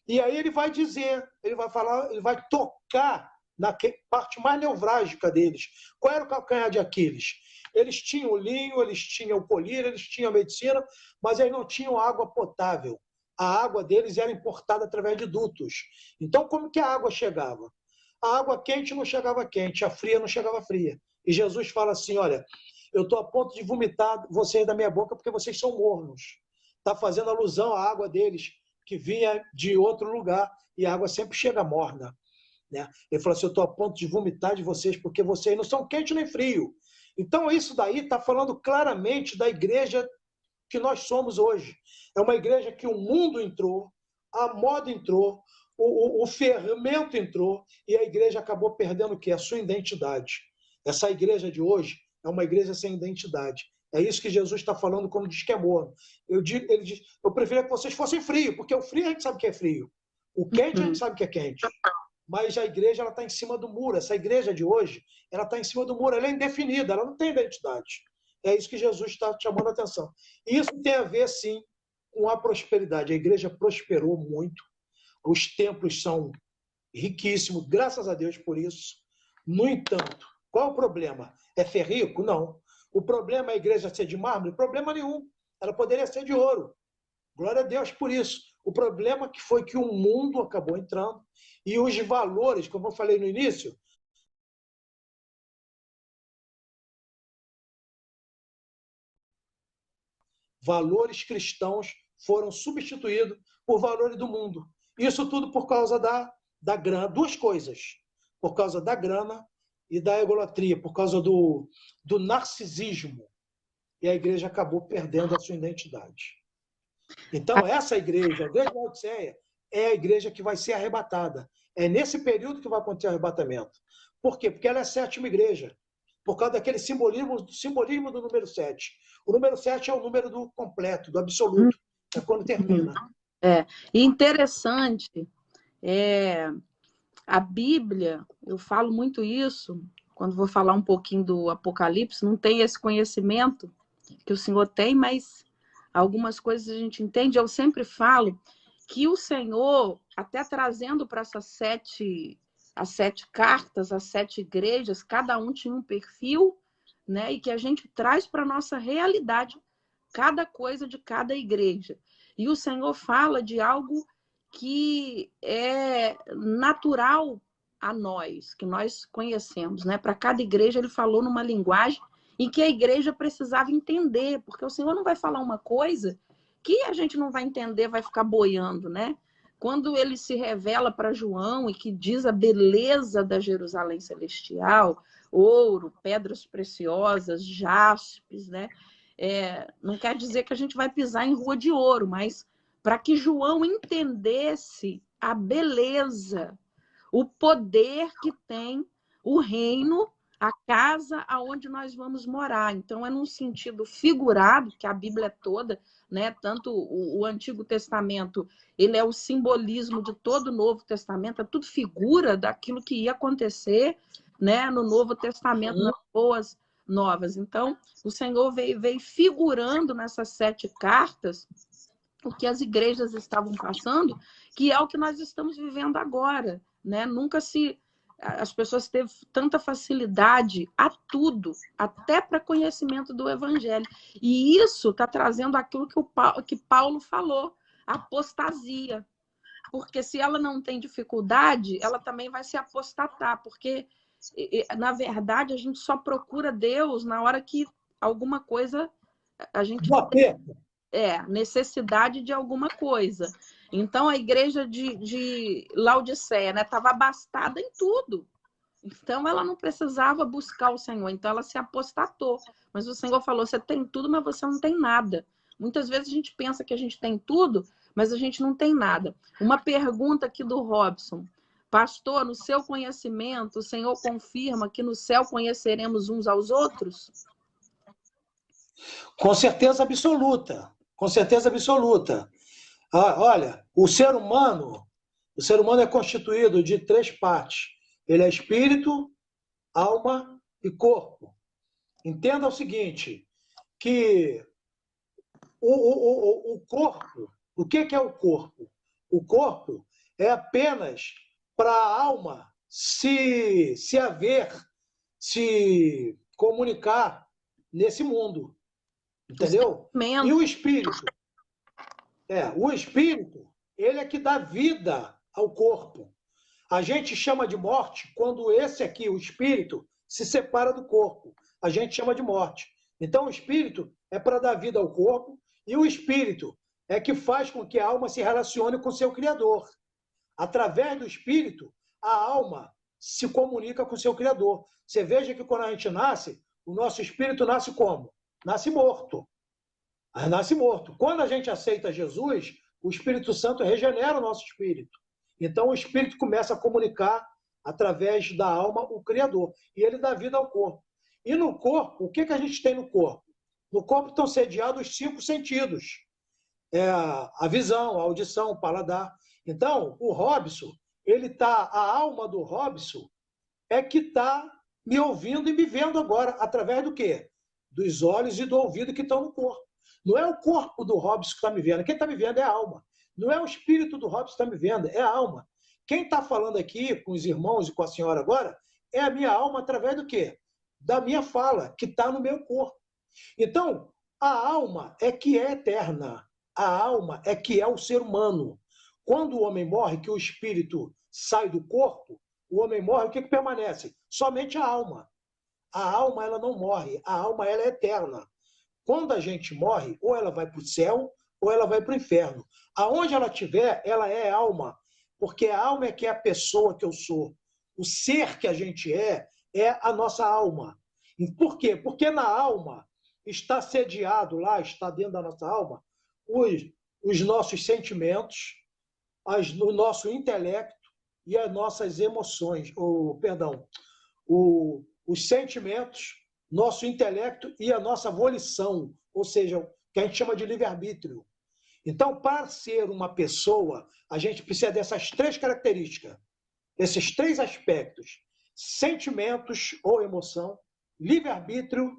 S1: E aí ele vai dizer, ele vai falar, ele vai tocar na parte mais nevrálgica deles. Qual era o calcanhar de Aquiles? Eles tinham o linho, eles tinham o colírio, eles tinham a medicina, mas eles não tinham água potável. A água deles era importada através de dutos. Então, como que a água chegava? A água quente não chegava quente, a fria não chegava fria. E Jesus fala assim, olha, eu estou a ponto de vomitar vocês da minha boca porque vocês são mornos. Está fazendo alusão à água deles, que vinha de outro lugar, e a água sempre chega morna. Né? Ele falou assim, eu estou a ponto de vomitar de vocês, porque vocês não são quente nem frio. Então, isso daí está falando claramente da igreja que nós somos hoje. É uma igreja que o mundo entrou, a moda entrou, o fermento entrou, e a igreja acabou perdendo o quê? A sua identidade. Essa igreja de hoje é uma igreja sem identidade. É isso que Jesus está falando quando diz que é morno. Ele diz, eu preferia que vocês fossem frios, porque o frio a gente sabe que é frio. O quente a gente sabe que é quente. Mas a igreja está em cima do muro. Essa igreja de hoje, ela está em cima do muro. Ela é indefinida, ela não tem identidade. É isso que Jesus está chamando a atenção. E isso tem a ver, sim, com a prosperidade. A igreja prosperou muito. Os templos são riquíssimos, graças a Deus por isso. No entanto, qual o problema? É ser rico? Não. O problema é a igreja ser de mármore? Problema nenhum. Ela poderia ser de ouro. Glória a Deus por isso. O problema que foi que o mundo acabou entrando e os valores, como eu falei no início, valores cristãos foram substituídos por valores do mundo. Isso tudo por causa da grana. Duas coisas. Por causa da grana e da egolatria, por causa do narcisismo. E a igreja acabou perdendo a sua identidade. Então, essa igreja, a igreja de Laodiceia, é a igreja que vai ser arrebatada. É nesse período que vai acontecer o arrebatamento. Por quê? Porque ela é a sétima igreja. Por causa daquele simbolismo do número 7. O número 7 é o número do completo, do absoluto. É quando termina.
S2: E interessante, a Bíblia, eu falo muito isso, quando vou falar um pouquinho do Apocalipse, não tem esse conhecimento que o Senhor tem, mas algumas coisas a gente entende. Eu sempre falo que o Senhor, até trazendo para as 7 cartas, as 7 igrejas, cada um tinha um perfil, né? E que a gente traz para a nossa realidade cada coisa de cada igreja. E o Senhor fala de algo que é natural a nós, que nós conhecemos, né? Para cada igreja ele falou numa linguagem em que a igreja precisava entender, porque o Senhor não vai falar uma coisa que a gente não vai entender, vai ficar boiando, né? Quando ele se revela para João e que diz a beleza da Jerusalém celestial, ouro, pedras preciosas, jaspes, né? Não quer dizer que a gente vai pisar em rua de ouro, mas para que João entendesse a beleza, o poder que tem o reino, a casa aonde nós vamos morar. Então, é num sentido figurado, que a Bíblia é toda, né? Tanto o Antigo Testamento, ele é o simbolismo de todo o Novo Testamento, é tudo figura daquilo que ia acontecer, né? No Novo Testamento, nas boas novas. Então, o Senhor veio figurando nessas 7 cartas o que as igrejas estavam passando, que é o que nós estamos vivendo agora, né? As pessoas teve tanta facilidade a tudo, até para conhecimento do evangelho. E isso está trazendo aquilo que Paulo falou, apostasia. Porque se ela não tem dificuldade, ela também vai se apostatar, porque na verdade a gente só procura Deus na hora que alguma coisa a gente necessidade de alguma coisa. Então, a igreja de Laodiceia, né, estava abastada em tudo. Então, ela não precisava buscar o Senhor. Então, ela se apostatou. Mas o Senhor falou, você tem tudo, mas você não tem nada. Muitas vezes a gente pensa que a gente tem tudo, mas a gente não tem nada. Uma pergunta aqui do Robson. Pastor, no seu conhecimento, o Senhor confirma que no céu conheceremos uns aos outros?
S1: Com certeza absoluta. Com certeza absoluta. Olha, o ser humano é constituído de 3 partes. Ele é espírito, alma e corpo. Entenda o seguinte, que o corpo, o que é o corpo? O corpo é apenas para a alma se haver, se comunicar nesse mundo. Entendeu? E o espírito? O espírito, ele é que dá vida ao corpo. A gente chama de morte quando esse aqui, o espírito, se separa do corpo. A gente chama de morte. Então, o espírito é para dar vida ao corpo e o espírito é que faz com que a alma se relacione com seu Criador. Através do espírito, a alma se comunica com seu Criador. Você veja que quando a gente nasce, o nosso espírito nasce como? Nasce morto. Nasce morto. Quando a gente aceita Jesus, o Espírito Santo regenera o nosso espírito. Então, o espírito começa a comunicar através da alma o Criador. E ele dá vida ao corpo. E no corpo, o que a gente tem no corpo? No corpo estão sediados os 5 sentidos. A visão, a audição, o paladar. Então, o Robson, a alma do Robson é que está me ouvindo e me vendo agora. Através do quê? Dos olhos e do ouvido que estão no corpo. Não é o corpo do Robson que está me vendo. Quem está me vendo é a alma. Não é o espírito do Robson que está me vendo, é a alma. Quem está falando aqui com os irmãos e com a senhora agora é a minha alma através do quê? Da minha fala, que está no meu corpo. Então, a alma é que é eterna. A alma é que é o ser humano. Quando o homem morre, que o espírito sai do corpo, o homem morre, o que permanece? Somente a alma. A alma, ela não morre. A alma, ela é eterna. Quando a gente morre, ou ela vai para o céu, ou ela vai para o inferno. Aonde ela estiver, ela é alma, porque a alma é que é a pessoa que eu sou. O ser que a gente é a nossa alma. E por quê? Porque na alma está sediado lá, está dentro da nossa alma, os nossos sentimentos, o nosso intelecto e as nossas emoções, os sentimentos, nosso intelecto e a nossa volição, ou seja, o que a gente chama de livre-arbítrio. Então, para ser uma pessoa, a gente precisa dessas 3 características, esses 3 aspectos: sentimentos ou emoção, livre-arbítrio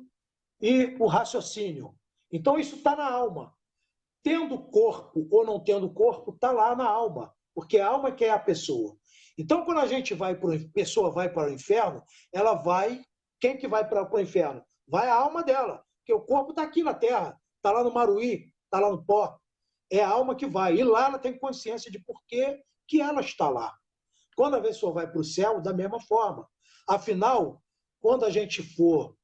S1: e o raciocínio. Então, isso está na alma. Tendo corpo ou não tendo corpo, está lá na alma, porque a alma que é a pessoa. Então, quando a pessoa vai para o inferno, ela vai... Quem que vai para o inferno? Vai a alma dela, porque o corpo está aqui na terra, está lá no Maruí, está lá no pó. É a alma que vai. E lá ela tem consciência de por que ela está lá. Quando a pessoa vai para o céu, da mesma forma. Afinal, quando a gente for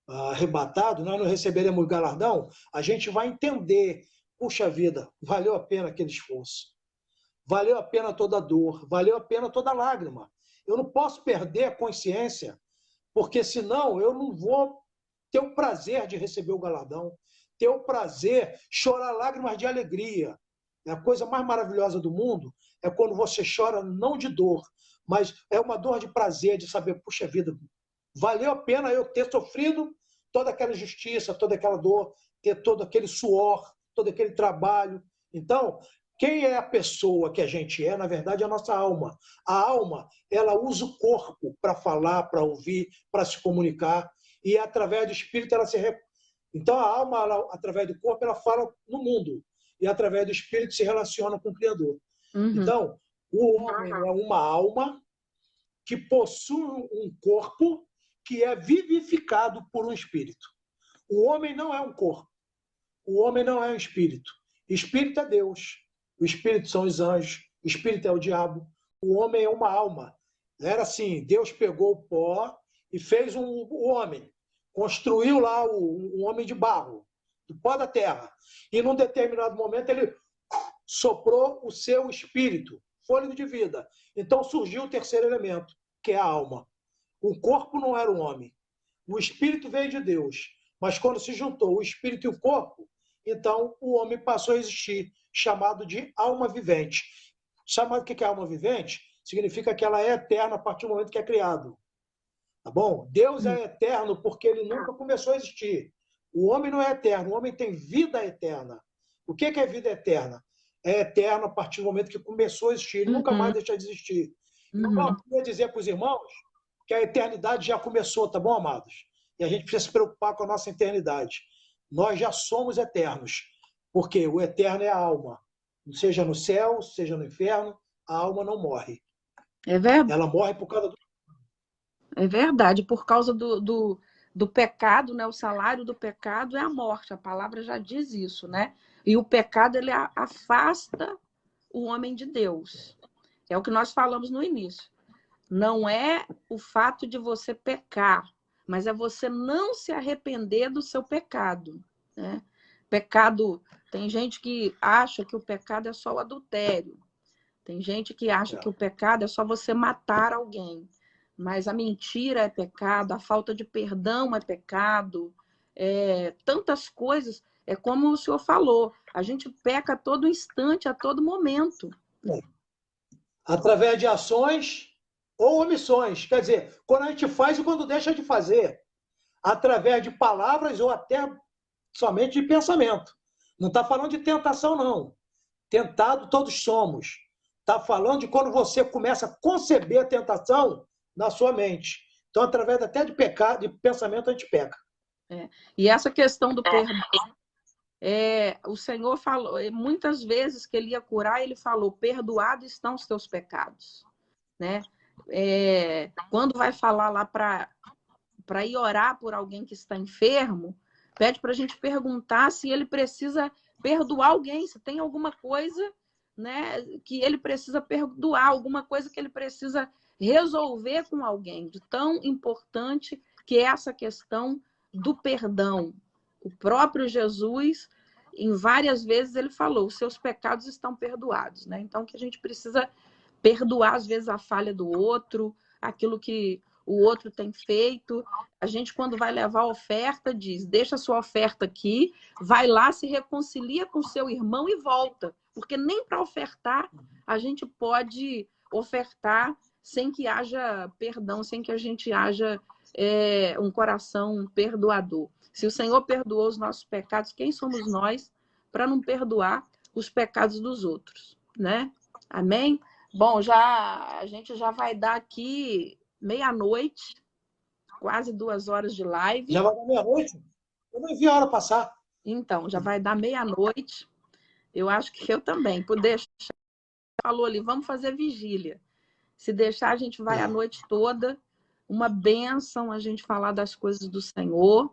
S1: arrebatado, nós não receberemos galardão, a gente vai entender, puxa vida, valeu a pena aquele esforço. Valeu a pena toda a dor, valeu a pena toda a lágrima. Eu não posso perder a consciência, porque senão eu não vou ter o prazer de receber o galardão, ter o prazer, chorar lágrimas de alegria. A coisa mais maravilhosa do mundo é quando você chora não de dor, mas é uma dor de prazer, de saber, puxa vida, valeu a pena eu ter sofrido toda aquela injustiça, toda aquela dor, ter todo aquele suor, todo aquele trabalho. Então, quem é a pessoa que a gente é, na verdade, é a nossa alma. A alma, ela usa o corpo para falar, para ouvir, para se comunicar, e através do espírito ela se... Então, a alma, através do corpo, ela fala no mundo, e através do espírito se relaciona com o Criador. Então, o homem é uma alma que possui um corpo que é vivificado por um espírito. O homem não é um corpo. O homem não é um espírito. Espírito é Deus. O espírito são os anjos. O espírito é o diabo. O homem é uma alma. Era assim, Deus pegou o pó e fez o homem. Construiu lá um homem de barro, do pó da terra. E num determinado momento ele soprou o seu espírito, fôlego de vida. Então surgiu o terceiro elemento, que é a alma. O corpo não era um homem. O espírito veio de Deus. Mas quando se juntou o espírito e o corpo, então o homem passou a existir, chamado de alma vivente. Sabe o que é alma vivente? Significa que ela é eterna a partir do momento que é criado. Tá bom? Deus é eterno porque ele nunca começou a existir. O homem não é eterno, o homem tem vida eterna. O que é vida eterna? É eterno a partir do momento que começou a existir, ele nunca mais deixa de existir. Então, eu queria dizer para os irmãos que a eternidade já começou, tá bom, amados? E a gente precisa se preocupar com a nossa eternidade. Nós já somos eternos, porque o eterno é a alma. Seja no céu, seja no inferno, a alma não morre.
S2: É verdade.
S1: Ela morre por causa do...
S2: É verdade, por causa do pecado, né? O salário do pecado é a morte, a palavra já diz isso, né? E o pecado, ele afasta o homem de Deus. É o que nós falamos no início. Não é o fato de você pecar, mas é você não se arrepender do seu pecado, né? Pecado, tem gente que acha que o pecado é só o adultério. Tem gente que acha que o pecado é só você matar alguém. Mas a mentira é pecado, a falta de perdão é pecado, tantas coisas. É como o senhor falou, a gente peca a todo instante, a todo momento.
S1: Através de ações ou omissões. Quer dizer, quando a gente faz e quando deixa de fazer. Através de palavras ou até somente de pensamento. Não está falando de tentação, não. Tentado todos somos. Está falando de quando você começa a conceber a tentação na sua mente. Então, através até de pecado, de pensamento, a gente peca.
S2: E essa questão do perdão, o Senhor falou, muitas vezes que ele ia curar, ele falou, perdoados estão os teus pecados. Né? Quando vai falar lá para ir orar por alguém que está enfermo, pede para a gente perguntar se ele precisa perdoar alguém, se tem alguma coisa, né, que ele precisa perdoar, alguma coisa que ele precisa resolver com alguém, de tão importante que é essa questão do perdão. O próprio Jesus, em várias vezes, ele falou, os seus pecados estão perdoados, né? Então, que a gente precisa perdoar, às vezes, a falha do outro, aquilo que o outro tem feito. A gente, quando vai levar a oferta, diz, deixa a sua oferta aqui, vai lá, se reconcilia com seu irmão e volta. Porque nem para ofertar a gente pode ofertar sem que haja perdão, sem que a gente haja um coração perdoador. Se o Senhor perdoou os nossos pecados, quem somos nós para não perdoar os pecados dos outros, né? Amém? Bom, a gente já vai dar aqui meia-noite, quase 2 horas de live.
S1: Já vai dar meia-noite? Eu não vi a hora passar.
S2: Então, já vai dar meia-noite. Eu acho que eu também. Por deixar, falou ali, vamos fazer vigília. Se deixar, a gente vai a noite toda. Uma bênção a gente falar das coisas do Senhor.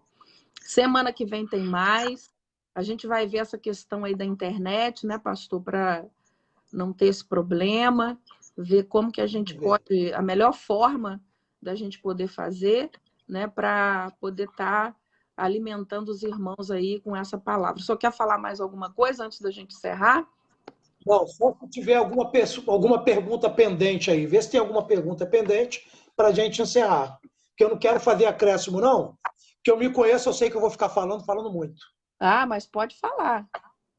S2: Semana que vem tem mais. A gente vai ver essa questão aí da internet, né, pastor, para não ter esse problema, ver como que a gente pode, a melhor forma da gente poder fazer, né, para poder estar alimentando os irmãos aí com essa palavra. Só quer falar mais alguma coisa antes da gente encerrar?
S1: Não, só se tiver alguma pergunta pendente aí. Vê se tem alguma pergunta pendente para a gente encerrar. Porque eu não quero fazer acréscimo, não. Porque eu me conheço, eu sei que eu vou ficar falando muito.
S2: Ah, mas pode falar.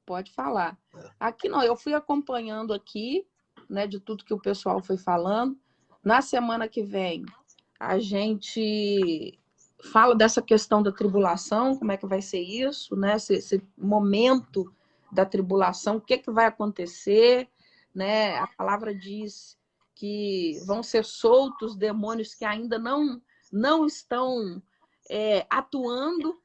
S2: Pode falar. Aqui não, eu fui acompanhando aqui, né, de tudo que o pessoal foi falando. Na semana que vem, a gente fala dessa questão da tribulação, como é que vai ser isso, né? Esse momento da tribulação, o que vai acontecer, né? A palavra diz que vão ser soltos demônios que ainda não estão atuando,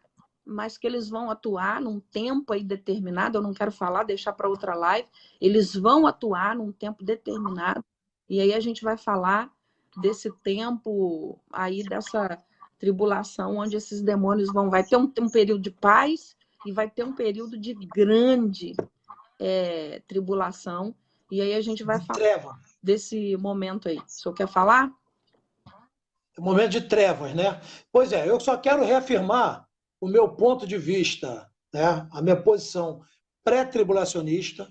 S2: mas que eles vão atuar num tempo aí determinado. Eu não quero falar, deixar para outra live. Eles vão atuar num tempo determinado. E aí a gente vai falar desse tempo aí, dessa tribulação, onde esses demônios vai ter um período de paz e vai ter um período de grande tribulação. E aí a gente vai falar desse momento aí. O senhor quer falar?
S1: É um momento de trevas, né? Pois é, eu só quero reafirmar o meu ponto de vista, né? A minha posição pré-tribulacionista,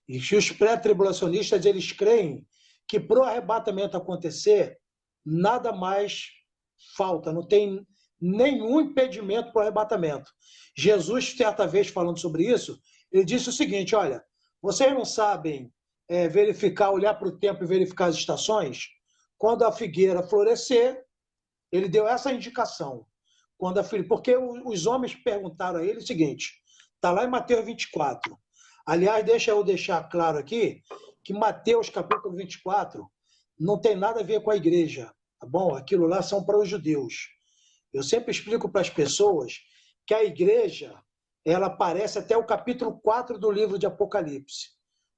S1: e que os pré-tribulacionistas eles creem que para o arrebatamento acontecer, nada mais falta, não tem nenhum impedimento para o arrebatamento. Jesus, certa vez falando sobre isso, ele disse o seguinte, olha, vocês não sabem verificar, olhar para o tempo e verificar as estações? Quando a figueira florescer, ele deu essa indicação. Porque os homens perguntaram a ele o seguinte, está lá em Mateus 24. Aliás, deixa eu deixar claro aqui que Mateus, capítulo 24, não tem nada a ver com a igreja, tá bom? Aquilo lá são para os judeus. Eu sempre explico para as pessoas que a igreja, ela aparece até o capítulo 4 do livro de Apocalipse.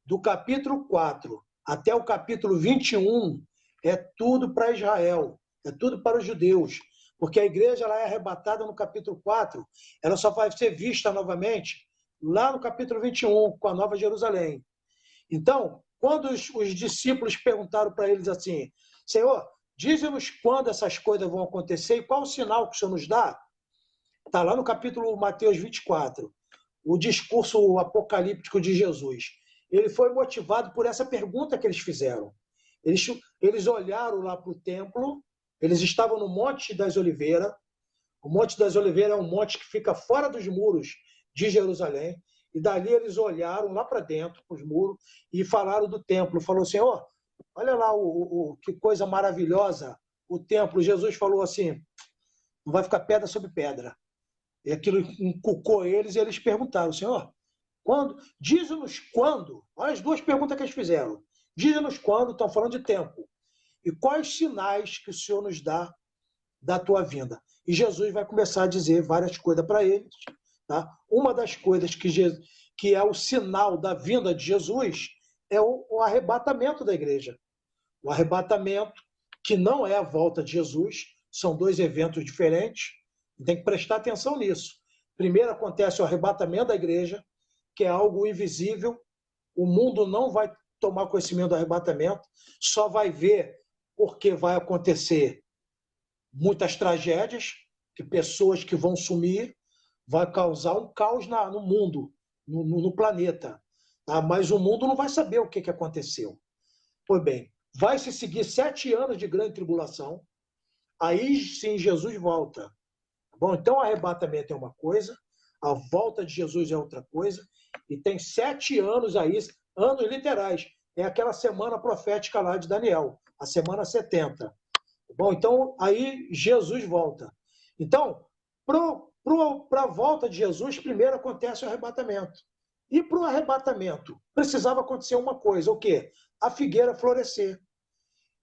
S1: Do capítulo 4 até o capítulo 21, é tudo para Israel, é tudo para os judeus. Porque a igreja ela é arrebatada no capítulo 4, ela só vai ser vista novamente lá no capítulo 21, com a Nova Jerusalém. Então, quando os discípulos perguntaram para eles assim, Senhor, dize-nos quando essas coisas vão acontecer e qual o sinal que o Senhor nos dá? Está lá no capítulo Mateus 24, o discurso apocalíptico de Jesus. Ele foi motivado por essa pergunta que eles fizeram. Eles olharam lá para o templo, eles estavam no Monte das Oliveiras. O Monte das Oliveiras é um monte que fica fora dos muros de Jerusalém. E dali eles olharam lá para dentro, para os muros, e falaram do templo. Falou, Senhor, olha lá que coisa maravilhosa o templo. Jesus falou assim, não vai ficar pedra sobre pedra. E aquilo encucou eles e eles perguntaram, Senhor, quando? Diz-nos quando. Olha as duas perguntas que eles fizeram. Diz-nos quando, estão falando de tempo. E quais sinais que o Senhor nos dá da tua vinda? E Jesus vai começar a dizer várias coisas para eles. Tá? Uma das coisas que é o sinal da vinda de Jesus é o arrebatamento da igreja. O arrebatamento, que não é a volta de Jesus, são dois eventos diferentes. Tem que prestar atenção nisso. Primeiro acontece o arrebatamento da igreja, que é algo invisível. O mundo não vai tomar conhecimento do arrebatamento, só vai ver porque vai acontecer muitas tragédias, que pessoas que vão sumir, vai causar um caos no mundo, no planeta. Tá? Mas o mundo não vai saber o que aconteceu. Pois bem, vai se seguir 7 anos de grande tribulação, aí sim Jesus volta. Bom, então o arrebatamento é uma coisa, a volta de Jesus é outra coisa, e tem 7 anos aí, anos literais, é aquela semana profética lá de Daniel, a semana 70. Tá bom? Então, aí Jesus volta. Então, para a volta de Jesus, primeiro acontece o arrebatamento. E para o arrebatamento, precisava acontecer uma coisa, o quê? A figueira florescer.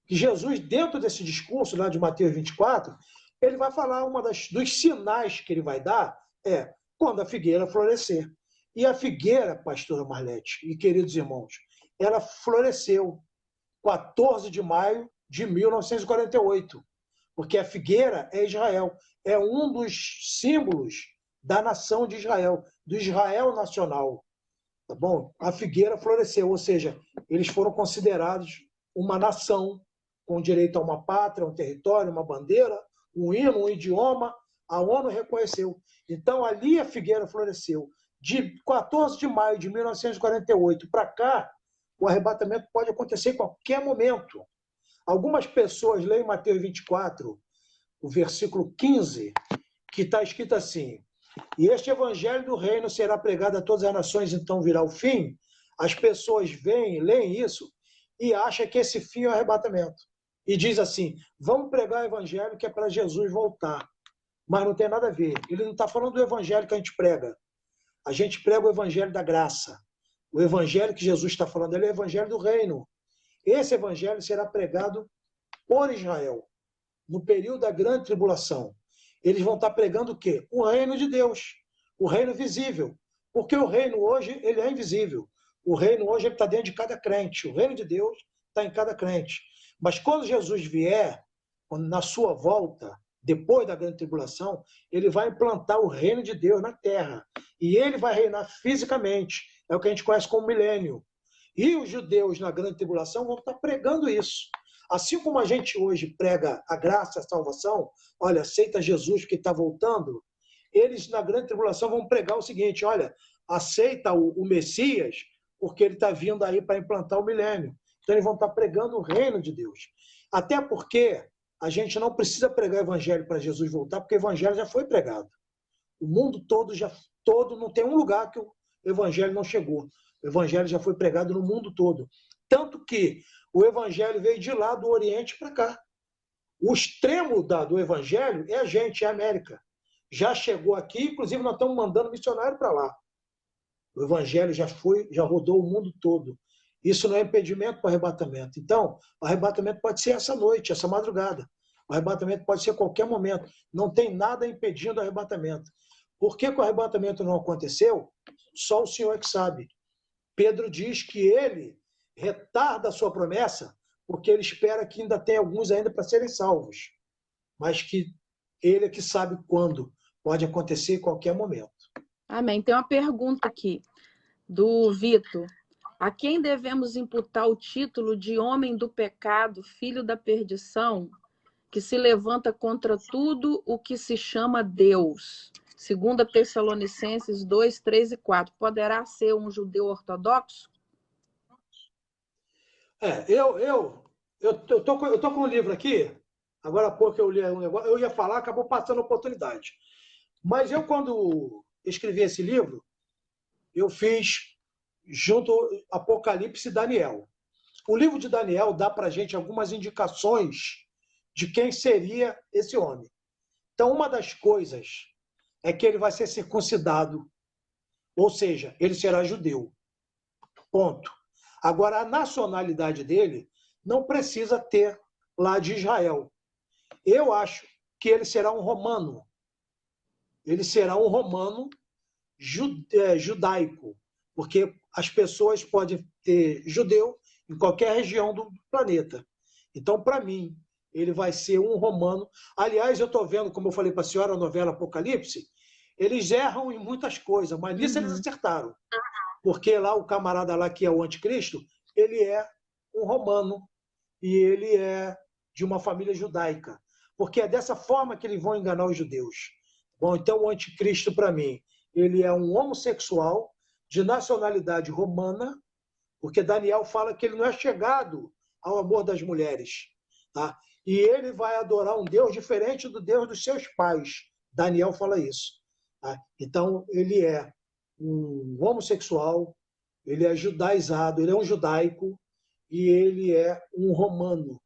S1: Que Jesus, dentro desse discurso lá de Mateus 24, ele vai falar, dos sinais que ele vai dar é quando a figueira florescer. E a figueira, pastora Marlete e queridos irmãos, ela floresceu 14 de maio de 1948, porque a figueira é Israel, é um dos símbolos da nação de Israel, do Israel nacional. Tá bom? A figueira floresceu, ou seja, eles foram considerados uma nação com direito a uma pátria, um território, uma bandeira, um hino, um idioma. A ONU reconheceu. Então, ali a figueira floresceu. De 14 de maio de 1948 para cá, o arrebatamento pode acontecer em qualquer momento. Algumas pessoas leem Mateus 24, o versículo 15, que está escrito assim: e este evangelho do reino será pregado a todas as nações, então virá o fim. As pessoas leem isso e acham que esse fim é o arrebatamento. E diz assim, vamos pregar o evangelho que é para Jesus voltar. Mas não tem nada a ver. Ele não está falando do evangelho que a gente prega. A gente prega o evangelho da graça. O evangelho que Jesus está falando, ele é o evangelho do reino. Esse evangelho será pregado por Israel, no período da grande tribulação. Eles vão estar pregando o quê? O reino de Deus, o reino visível. Porque o reino hoje, ele é invisível. O reino hoje, ele está dentro de cada crente. O reino de Deus está em cada crente. Mas quando Jesus vier, na sua volta, depois da grande tribulação, ele vai implantar o reino de Deus na terra. E ele vai reinar fisicamente. É o que a gente conhece como milênio. E os judeus, na grande tribulação, vão estar pregando isso. Assim como a gente hoje prega a graça, a salvação, olha, aceita Jesus que está voltando, eles na grande tribulação vão pregar o seguinte, olha, aceita o Messias, porque ele está vindo aí para implantar o milênio. Então eles vão estar pregando o reino de Deus. Até porque a gente não precisa pregar o evangelho para Jesus voltar, porque o evangelho já foi pregado. O mundo todo não tem um lugar que o evangelho não chegou. O evangelho já foi pregado no mundo todo. Tanto que o evangelho veio de lá do Oriente para cá. O extremo do evangelho é a gente, é a América. Já chegou aqui, inclusive nós estamos mandando missionário para lá. O evangelho já rodou o mundo todo. Isso não é impedimento para o arrebatamento. Então, o arrebatamento pode ser essa noite, essa madrugada. O arrebatamento pode ser a qualquer momento. Não tem nada impedindo o arrebatamento. Por que o arrebatamento não aconteceu? Só o Senhor é que sabe. Pedro diz que ele retarda a sua promessa porque ele espera que ainda tenha alguns ainda para serem salvos. Mas que ele é que sabe quando. Pode acontecer em qualquer momento.
S2: Amém. Tem uma pergunta aqui do Vitor. A quem devemos imputar o título de homem do pecado, filho da perdição, que se levanta contra tudo o que se chama Deus? 2 Tessalonicenses 2, 3 e 4. Poderá ser um judeu ortodoxo?
S1: Eu tô com um livro aqui, agora há pouco eu li um negócio, eu ia falar, acabou passando a oportunidade. Mas eu, quando escrevi esse livro, eu fiz junto Apocalipse e Daniel. O livro de Daniel dá para a gente algumas indicações de quem seria esse homem. Então, uma das coisas é que ele vai ser circuncidado, ou seja, ele será judeu. Ponto. Agora, a nacionalidade dele não precisa ter lá de Israel. Eu acho que ele será um romano. Ele será um romano judaico, porque as pessoas podem ter judeu em qualquer região do planeta. Então, para mim, ele vai ser um romano. Aliás, eu estou vendo, como eu falei para a senhora, a novela Apocalipse, eles erram em muitas coisas, mas nisso eles acertaram. Porque lá o camarada lá que é o anticristo, ele é um romano e ele é de uma família judaica. Porque é dessa forma que eles vão enganar os judeus. Bom, então o anticristo, para mim, ele é um homossexual de nacionalidade romana, porque Daniel fala que ele não é chegado ao amor das mulheres. Tá? E ele vai adorar um Deus diferente do Deus dos seus pais. Daniel fala isso. Tá? Então, ele é um homossexual, ele é judaizado, ele é um judaico, e ele é um romano.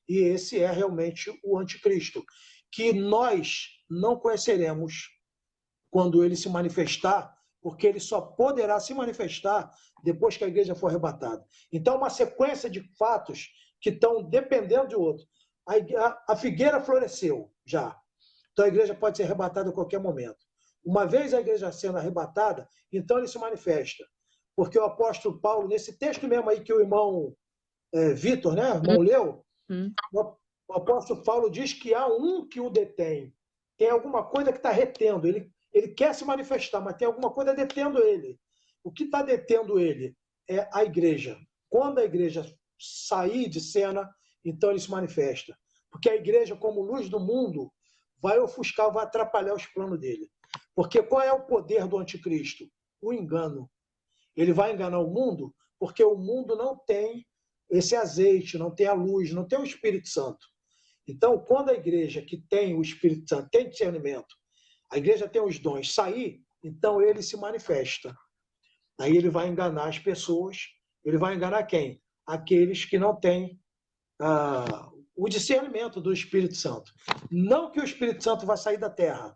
S1: E esse é realmente o anticristo, que nós não conheceremos quando ele se manifestar, porque ele só poderá se manifestar depois que a igreja for arrebatada. Então, uma sequência de fatos que estão dependendo de outro. A figueira floresceu já, então a igreja pode ser arrebatada a qualquer momento. Uma vez a igreja sendo arrebatada, então ele se manifesta. Porque o apóstolo Paulo, nesse texto mesmo aí que o irmão Vitor, né, irmão leu, o apóstolo Paulo diz que há um que o detém. Tem alguma coisa que está retendo. Ele quer se manifestar, mas tem alguma coisa detendo ele. O que está detendo ele é a igreja. Quando a igreja sair de cena, então ele se manifesta. Porque a igreja, como luz do mundo, vai ofuscar, vai atrapalhar os planos dele. Porque qual é o poder do anticristo? O engano. Ele vai enganar o mundo porque o mundo não tem esse azeite, não tem a luz, não tem o Espírito Santo. Então, quando a igreja que tem o Espírito Santo, tem discernimento, a igreja tem os dons, sair, então ele se manifesta. Aí ele vai enganar as pessoas. Ele vai enganar quem? Aqueles que não têm o discernimento do Espírito Santo. Não que o Espírito Santo vai sair da terra,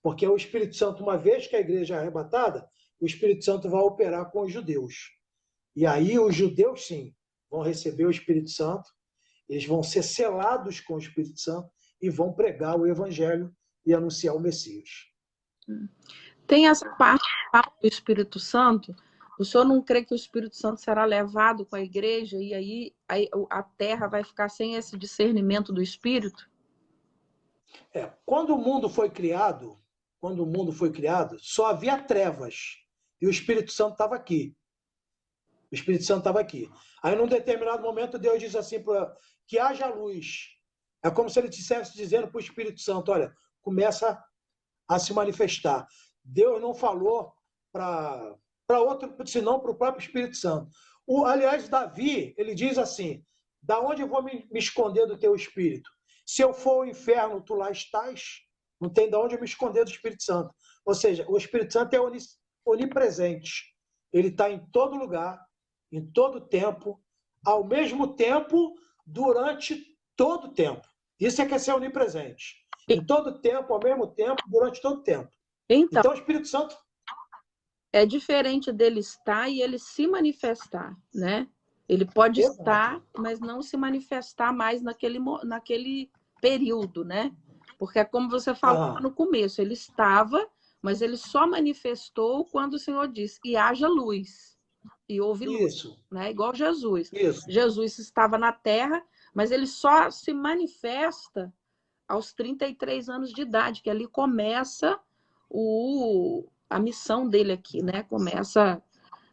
S1: porque o Espírito Santo, uma vez que a igreja é arrebatada, o Espírito Santo vai operar com os judeus. E aí os judeus, sim, vão receber o Espírito Santo, eles vão ser selados com o Espírito Santo e vão pregar o Evangelho e anunciar o Messias.
S2: Tem essa parte do Espírito Santo. O senhor não crê que o Espírito Santo será levado com a igreja e aí a terra vai ficar sem esse discernimento do Espírito?
S1: Quando o mundo foi criado, só havia trevas e o Espírito Santo estava aqui. O Espírito Santo estava aqui. Aí, num determinado momento, Deus diz assim, que haja luz. É como se ele estivesse dizendo para o Espírito Santo, olha, começa a se manifestar. Deus não falou para outro, senão para o próprio Espírito Santo. Aliás, Davi, ele diz assim, da onde eu vou me esconder do teu Espírito? Se eu for ao inferno, tu lá estás, não tem de onde eu me esconder do Espírito Santo. Ou seja, o Espírito Santo é onipresente. Ele está em todo lugar, em todo tempo, ao mesmo tempo, durante todo o tempo. Isso é que é ser onipresente. Em todo tempo, ao mesmo tempo, durante todo o tempo. Então o Espírito Santo
S2: é diferente dele estar e ele se manifestar, né? Ele pode estar, mas não se manifestar mais naquele período, né? Porque é como você falou no começo, ele estava, mas ele só manifestou quando o Senhor disse, e haja luz. E houve luz, né? Igual Jesus. Jesus estava na terra, mas ele só se manifesta aos 33 anos de idade, que ali começa a missão dele aqui, né? Começa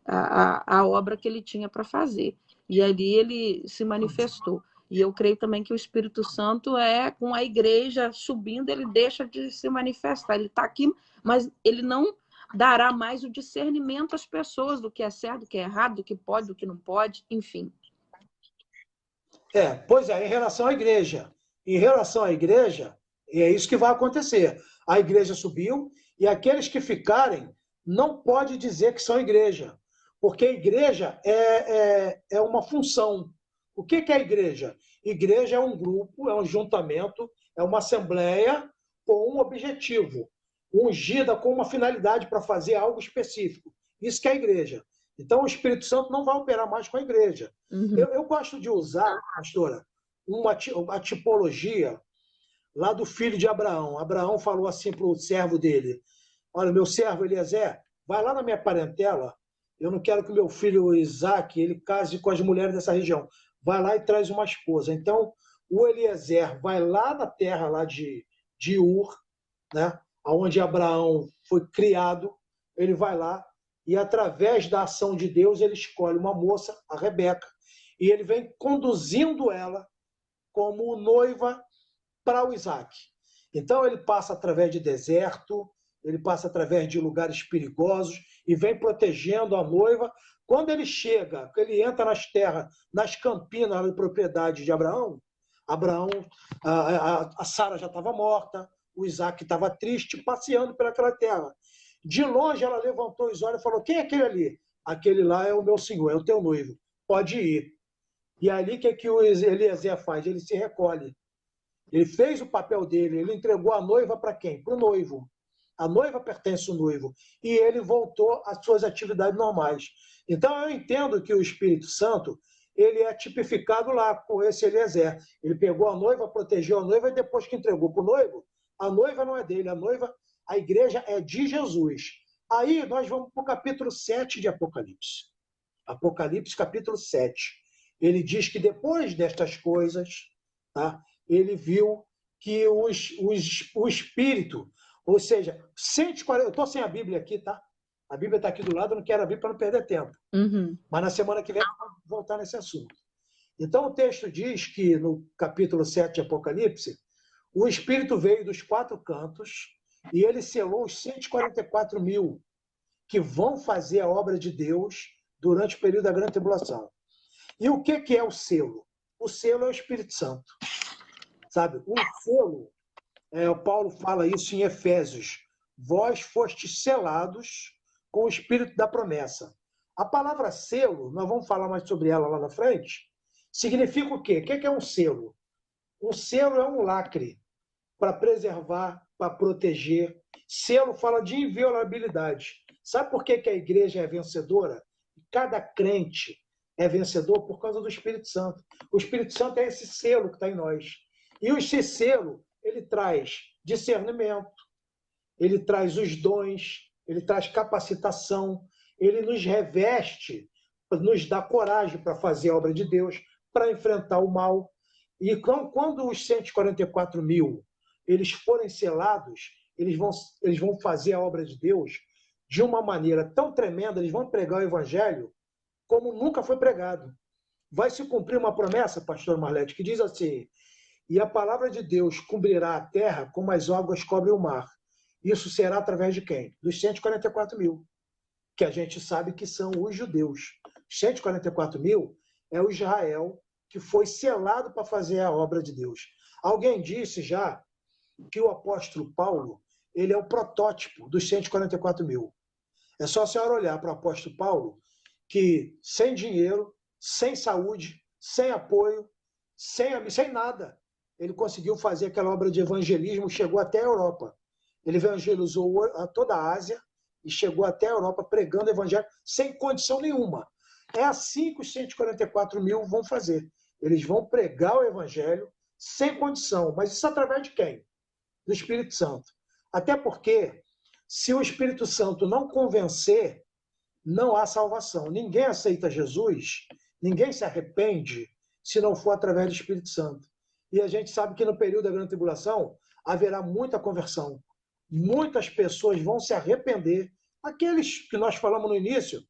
S2: a obra que ele tinha para fazer. E ali ele se manifestou. E eu creio também que o Espírito Santo com a igreja subindo, ele deixa de se manifestar. Ele está aqui, mas ele não dará mais o discernimento às pessoas do que é certo, do que é errado, do que pode, do que não pode, enfim.
S1: Pois é, em relação à igreja. Em relação à igreja, é isso que vai acontecer. A igreja subiu e aqueles que ficarem não pode dizer que são igreja, porque a igreja é uma função. O que é a igreja? Igreja é um grupo, é um juntamento, é uma assembleia com um objetivo, ungida com uma finalidade para fazer algo específico. Isso que é a igreja. Então, o Espírito Santo não vai operar mais com a igreja. Eu gosto de usar, pastora, uma tipologia lá do filho de Abraão. Abraão falou assim para o servo dele, olha, meu servo Eliezer, vai lá na minha parentela, eu não quero que meu filho Isaac ele case com as mulheres dessa região. Vai lá e traz uma esposa. Então, o Eliezer vai lá na terra lá de Ur, né, onde Abraão foi criado, ele vai lá e, através da ação de Deus, ele escolhe uma moça, a Rebeca, e ele vem conduzindo ela como noiva para o Isaac. Então, ele passa através de deserto, ele passa através de lugares perigosos e vem protegendo a noiva. Quando ele chega, ele entra nas terras, nas campinas da propriedade de Abraão, a Sara já estava morta, o Isaac estava triste, passeando pelaquela terra. De longe, ela levantou os olhos e falou, quem é aquele ali? Aquele lá é o meu senhor, é o teu noivo, pode ir. E ali, o que o Eliezer faz? Ele se recolhe. Ele fez o papel dele, ele entregou a noiva para quem? Para o noivo. A noiva pertence ao noivo. E ele voltou às suas atividades normais. Então, eu entendo que o Espírito Santo ele é tipificado lá com esse Eliezer. Ele pegou a noiva, protegeu a noiva, e depois que entregou para o noivo, a noiva não é dele, a igreja é de Jesus. Aí nós vamos para o capítulo 7 de Apocalipse. Apocalipse, capítulo 7. Ele diz que depois destas coisas, tá, ele viu que o Espírito, ou seja, 140, eu estou sem a Bíblia aqui, tá? A Bíblia está aqui do lado, eu não quero abrir para não perder tempo. Mas na semana que vem vamos voltar nesse assunto. Então o texto diz que no capítulo 7 de Apocalipse, o Espírito veio dos 4 cantos e ele selou os 144 mil que vão fazer a obra de Deus durante o período da grande tribulação. E o que é o selo? O selo é o Espírito Santo. Sabe? O selo, o Paulo fala isso em Efésios. Vós fostes selados com o Espírito da promessa. A palavra selo, nós vamos falar mais sobre ela lá na frente, significa o quê? O que é um selo? Um selo é um lacre para preservar, para proteger. Selo fala de inviolabilidade. Sabe por que a igreja é vencedora? Cada crente é vencedor por causa do Espírito Santo. O Espírito Santo é esse selo que está em nós. E esse selo, ele traz discernimento, ele traz os dons, ele traz capacitação, ele nos reveste, nos dá coragem para fazer a obra de Deus, para enfrentar o mal. E quando os 144 mil eles forem selados, eles vão fazer a obra de Deus de uma maneira tão tremenda, eles vão pregar o evangelho como nunca foi pregado. Vai se cumprir uma promessa, pastor Marlete, que diz assim: e a palavra de Deus cobrirá a terra como as águas cobrem o mar. Isso será através de quem? Dos 144 mil, que a gente sabe que são os judeus. 144 mil é o Israel que foi selado para fazer a obra de Deus. Alguém disse já que o apóstolo Paulo ele é o protótipo dos 144 mil. É só a senhora olhar para o apóstolo Paulo, que sem dinheiro, sem saúde, sem apoio, sem nada, ele conseguiu fazer aquela obra de evangelismo, chegou até a Europa. Ele evangelizou toda a Ásia e chegou até a Europa pregando o evangelho sem condição nenhuma. É assim que os 144 mil vão fazer. Eles vão pregar o evangelho sem condição. Mas isso através de quem? Do Espírito Santo. Até porque, se o Espírito Santo não convencer, não há salvação. Ninguém aceita Jesus, ninguém se arrepende se não for através do Espírito Santo. E a gente sabe que no período da grande tribulação haverá muita conversão. Muitas pessoas vão se arrepender. Aqueles que nós falamos no início,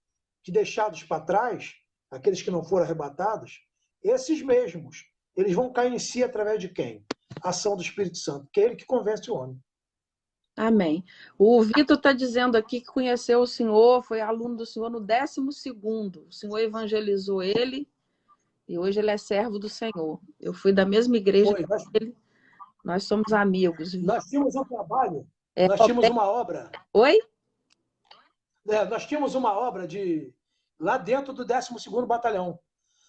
S1: que deixados para trás, aqueles que não foram arrebatados, esses mesmos, eles vão cair em si através de quem? A ação do Espírito Santo, que é ele que convence o homem.
S2: Amém. O Vitor está dizendo aqui que conheceu o senhor, foi aluno do senhor no 12º. O senhor evangelizou ele e hoje ele é servo do Senhor. Eu fui da mesma igreja que ele. Nós somos amigos.
S1: Nós tínhamos um trabalho, nós tínhamos uma obra.
S2: Oi?
S1: Nós tínhamos uma obra lá dentro do 12º Batalhão.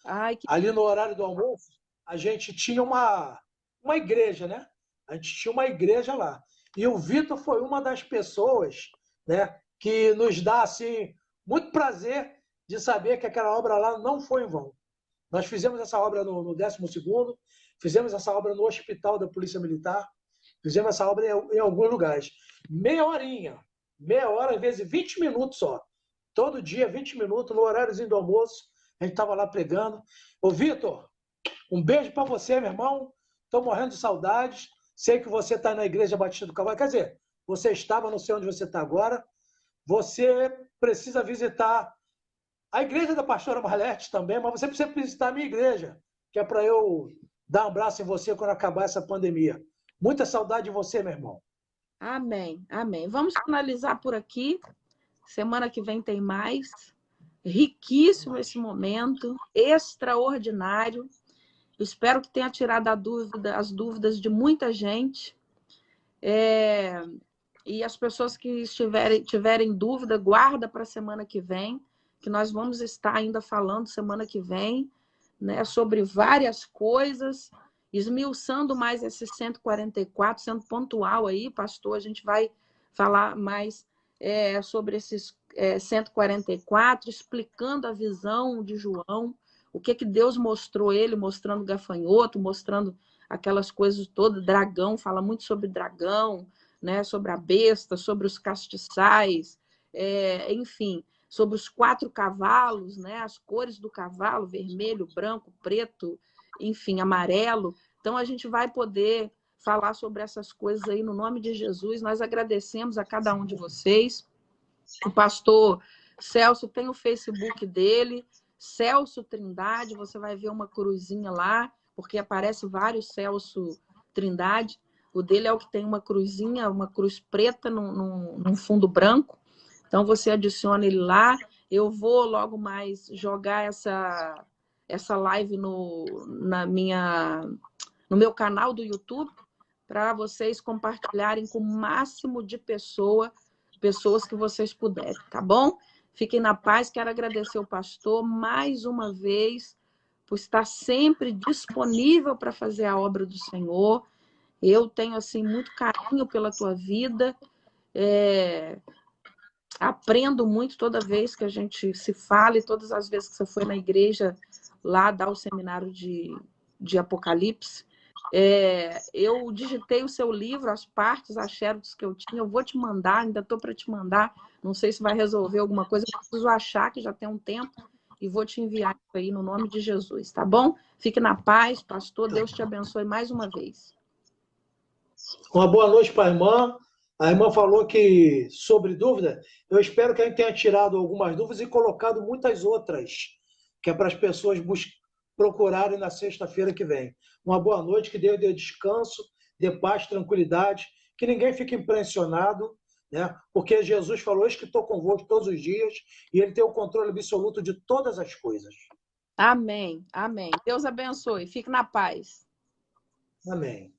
S2: Ai,
S1: Ali no horário do almoço, a gente tinha uma igreja, né? A gente tinha uma igreja lá. E o Vitor foi uma das pessoas, né, que nos dá assim, muito prazer de saber que aquela obra lá não foi em vão. Nós fizemos essa obra no 12º, fizemos essa obra no hospital da Polícia Militar, fizemos essa obra em alguns lugares. Meia hora, às vezes 20 minutos só. Todo dia, 20 minutos, no horáriozinho do almoço, a gente estava lá pregando. Ô, Vitor, um beijo para você, meu irmão. Estou morrendo de saudades. Sei que você está na Igreja Batista do Calvário. Quer dizer, você estava, não sei onde você está agora. Você precisa visitar a igreja da pastora Marlete também, mas você precisa visitar a minha igreja, que é para eu dar um abraço em você quando acabar essa pandemia. Muita saudade de você, meu irmão.
S2: Amém, amém. Vamos finalizar por aqui. Semana que vem tem mais. Riquíssimo esse momento, extraordinário. Espero que tenha tirado as dúvidas de muita gente. E as pessoas que tiverem dúvida, guarda para a semana que vem, que nós vamos estar ainda falando semana que vem, né, sobre várias coisas, esmiuçando mais esses 144, sendo pontual aí, pastor, a gente vai falar mais sobre esses 144, explicando a visão de João, o que Deus mostrou ele, mostrando gafanhoto, mostrando aquelas coisas todas, dragão, fala muito sobre dragão, né, sobre a besta, sobre os castiçais, enfim, sobre os 4 cavalos, né, as cores do cavalo, vermelho, branco, preto, enfim, amarelo. Então, a gente vai poder falar sobre essas coisas aí no nome de Jesus. Nós agradecemos a cada um de vocês. O pastor Celso tem o Facebook dele, Celso Trindade, você vai ver uma cruzinha lá, porque aparece vários Celso Trindade. O dele é o que tem uma cruzinha, uma cruz preta num fundo branco. Então, você adiciona ele lá. Eu vou logo mais jogar essa live no meu canal do YouTube, para vocês compartilharem com o máximo de pessoas que vocês puderem, tá bom? Fiquem na paz. Quero agradecer o pastor mais uma vez por estar sempre disponível para fazer a obra do Senhor. Eu tenho, assim, muito carinho pela tua vida. Aprendo muito toda vez que a gente se fala e todas as vezes que você foi na igreja lá dar o seminário de Apocalipse. Eu digitei o seu livro, as partes, as xerox que eu tinha. Eu vou te mandar, ainda estou para te mandar. Não sei se vai resolver alguma coisa. Eu preciso achar, que já tem um tempo, e vou te enviar isso aí no nome de Jesus, tá bom? Fique na paz, pastor. Deus te abençoe mais uma vez.
S1: Uma boa noite para a irmã. A irmã falou que, sobre dúvida, eu espero que a gente tenha tirado algumas dúvidas e colocado muitas outras, que é para as pessoas procurarem na sexta-feira que vem. Uma boa noite, que Deus dê descanso, dê paz, tranquilidade, que ninguém fique impressionado, né? Porque Jesus falou: eis que estou convosco todos os dias, e Ele tem o controle absoluto de todas as coisas.
S2: Amém, amém. Deus abençoe. Fique na paz.
S1: Amém.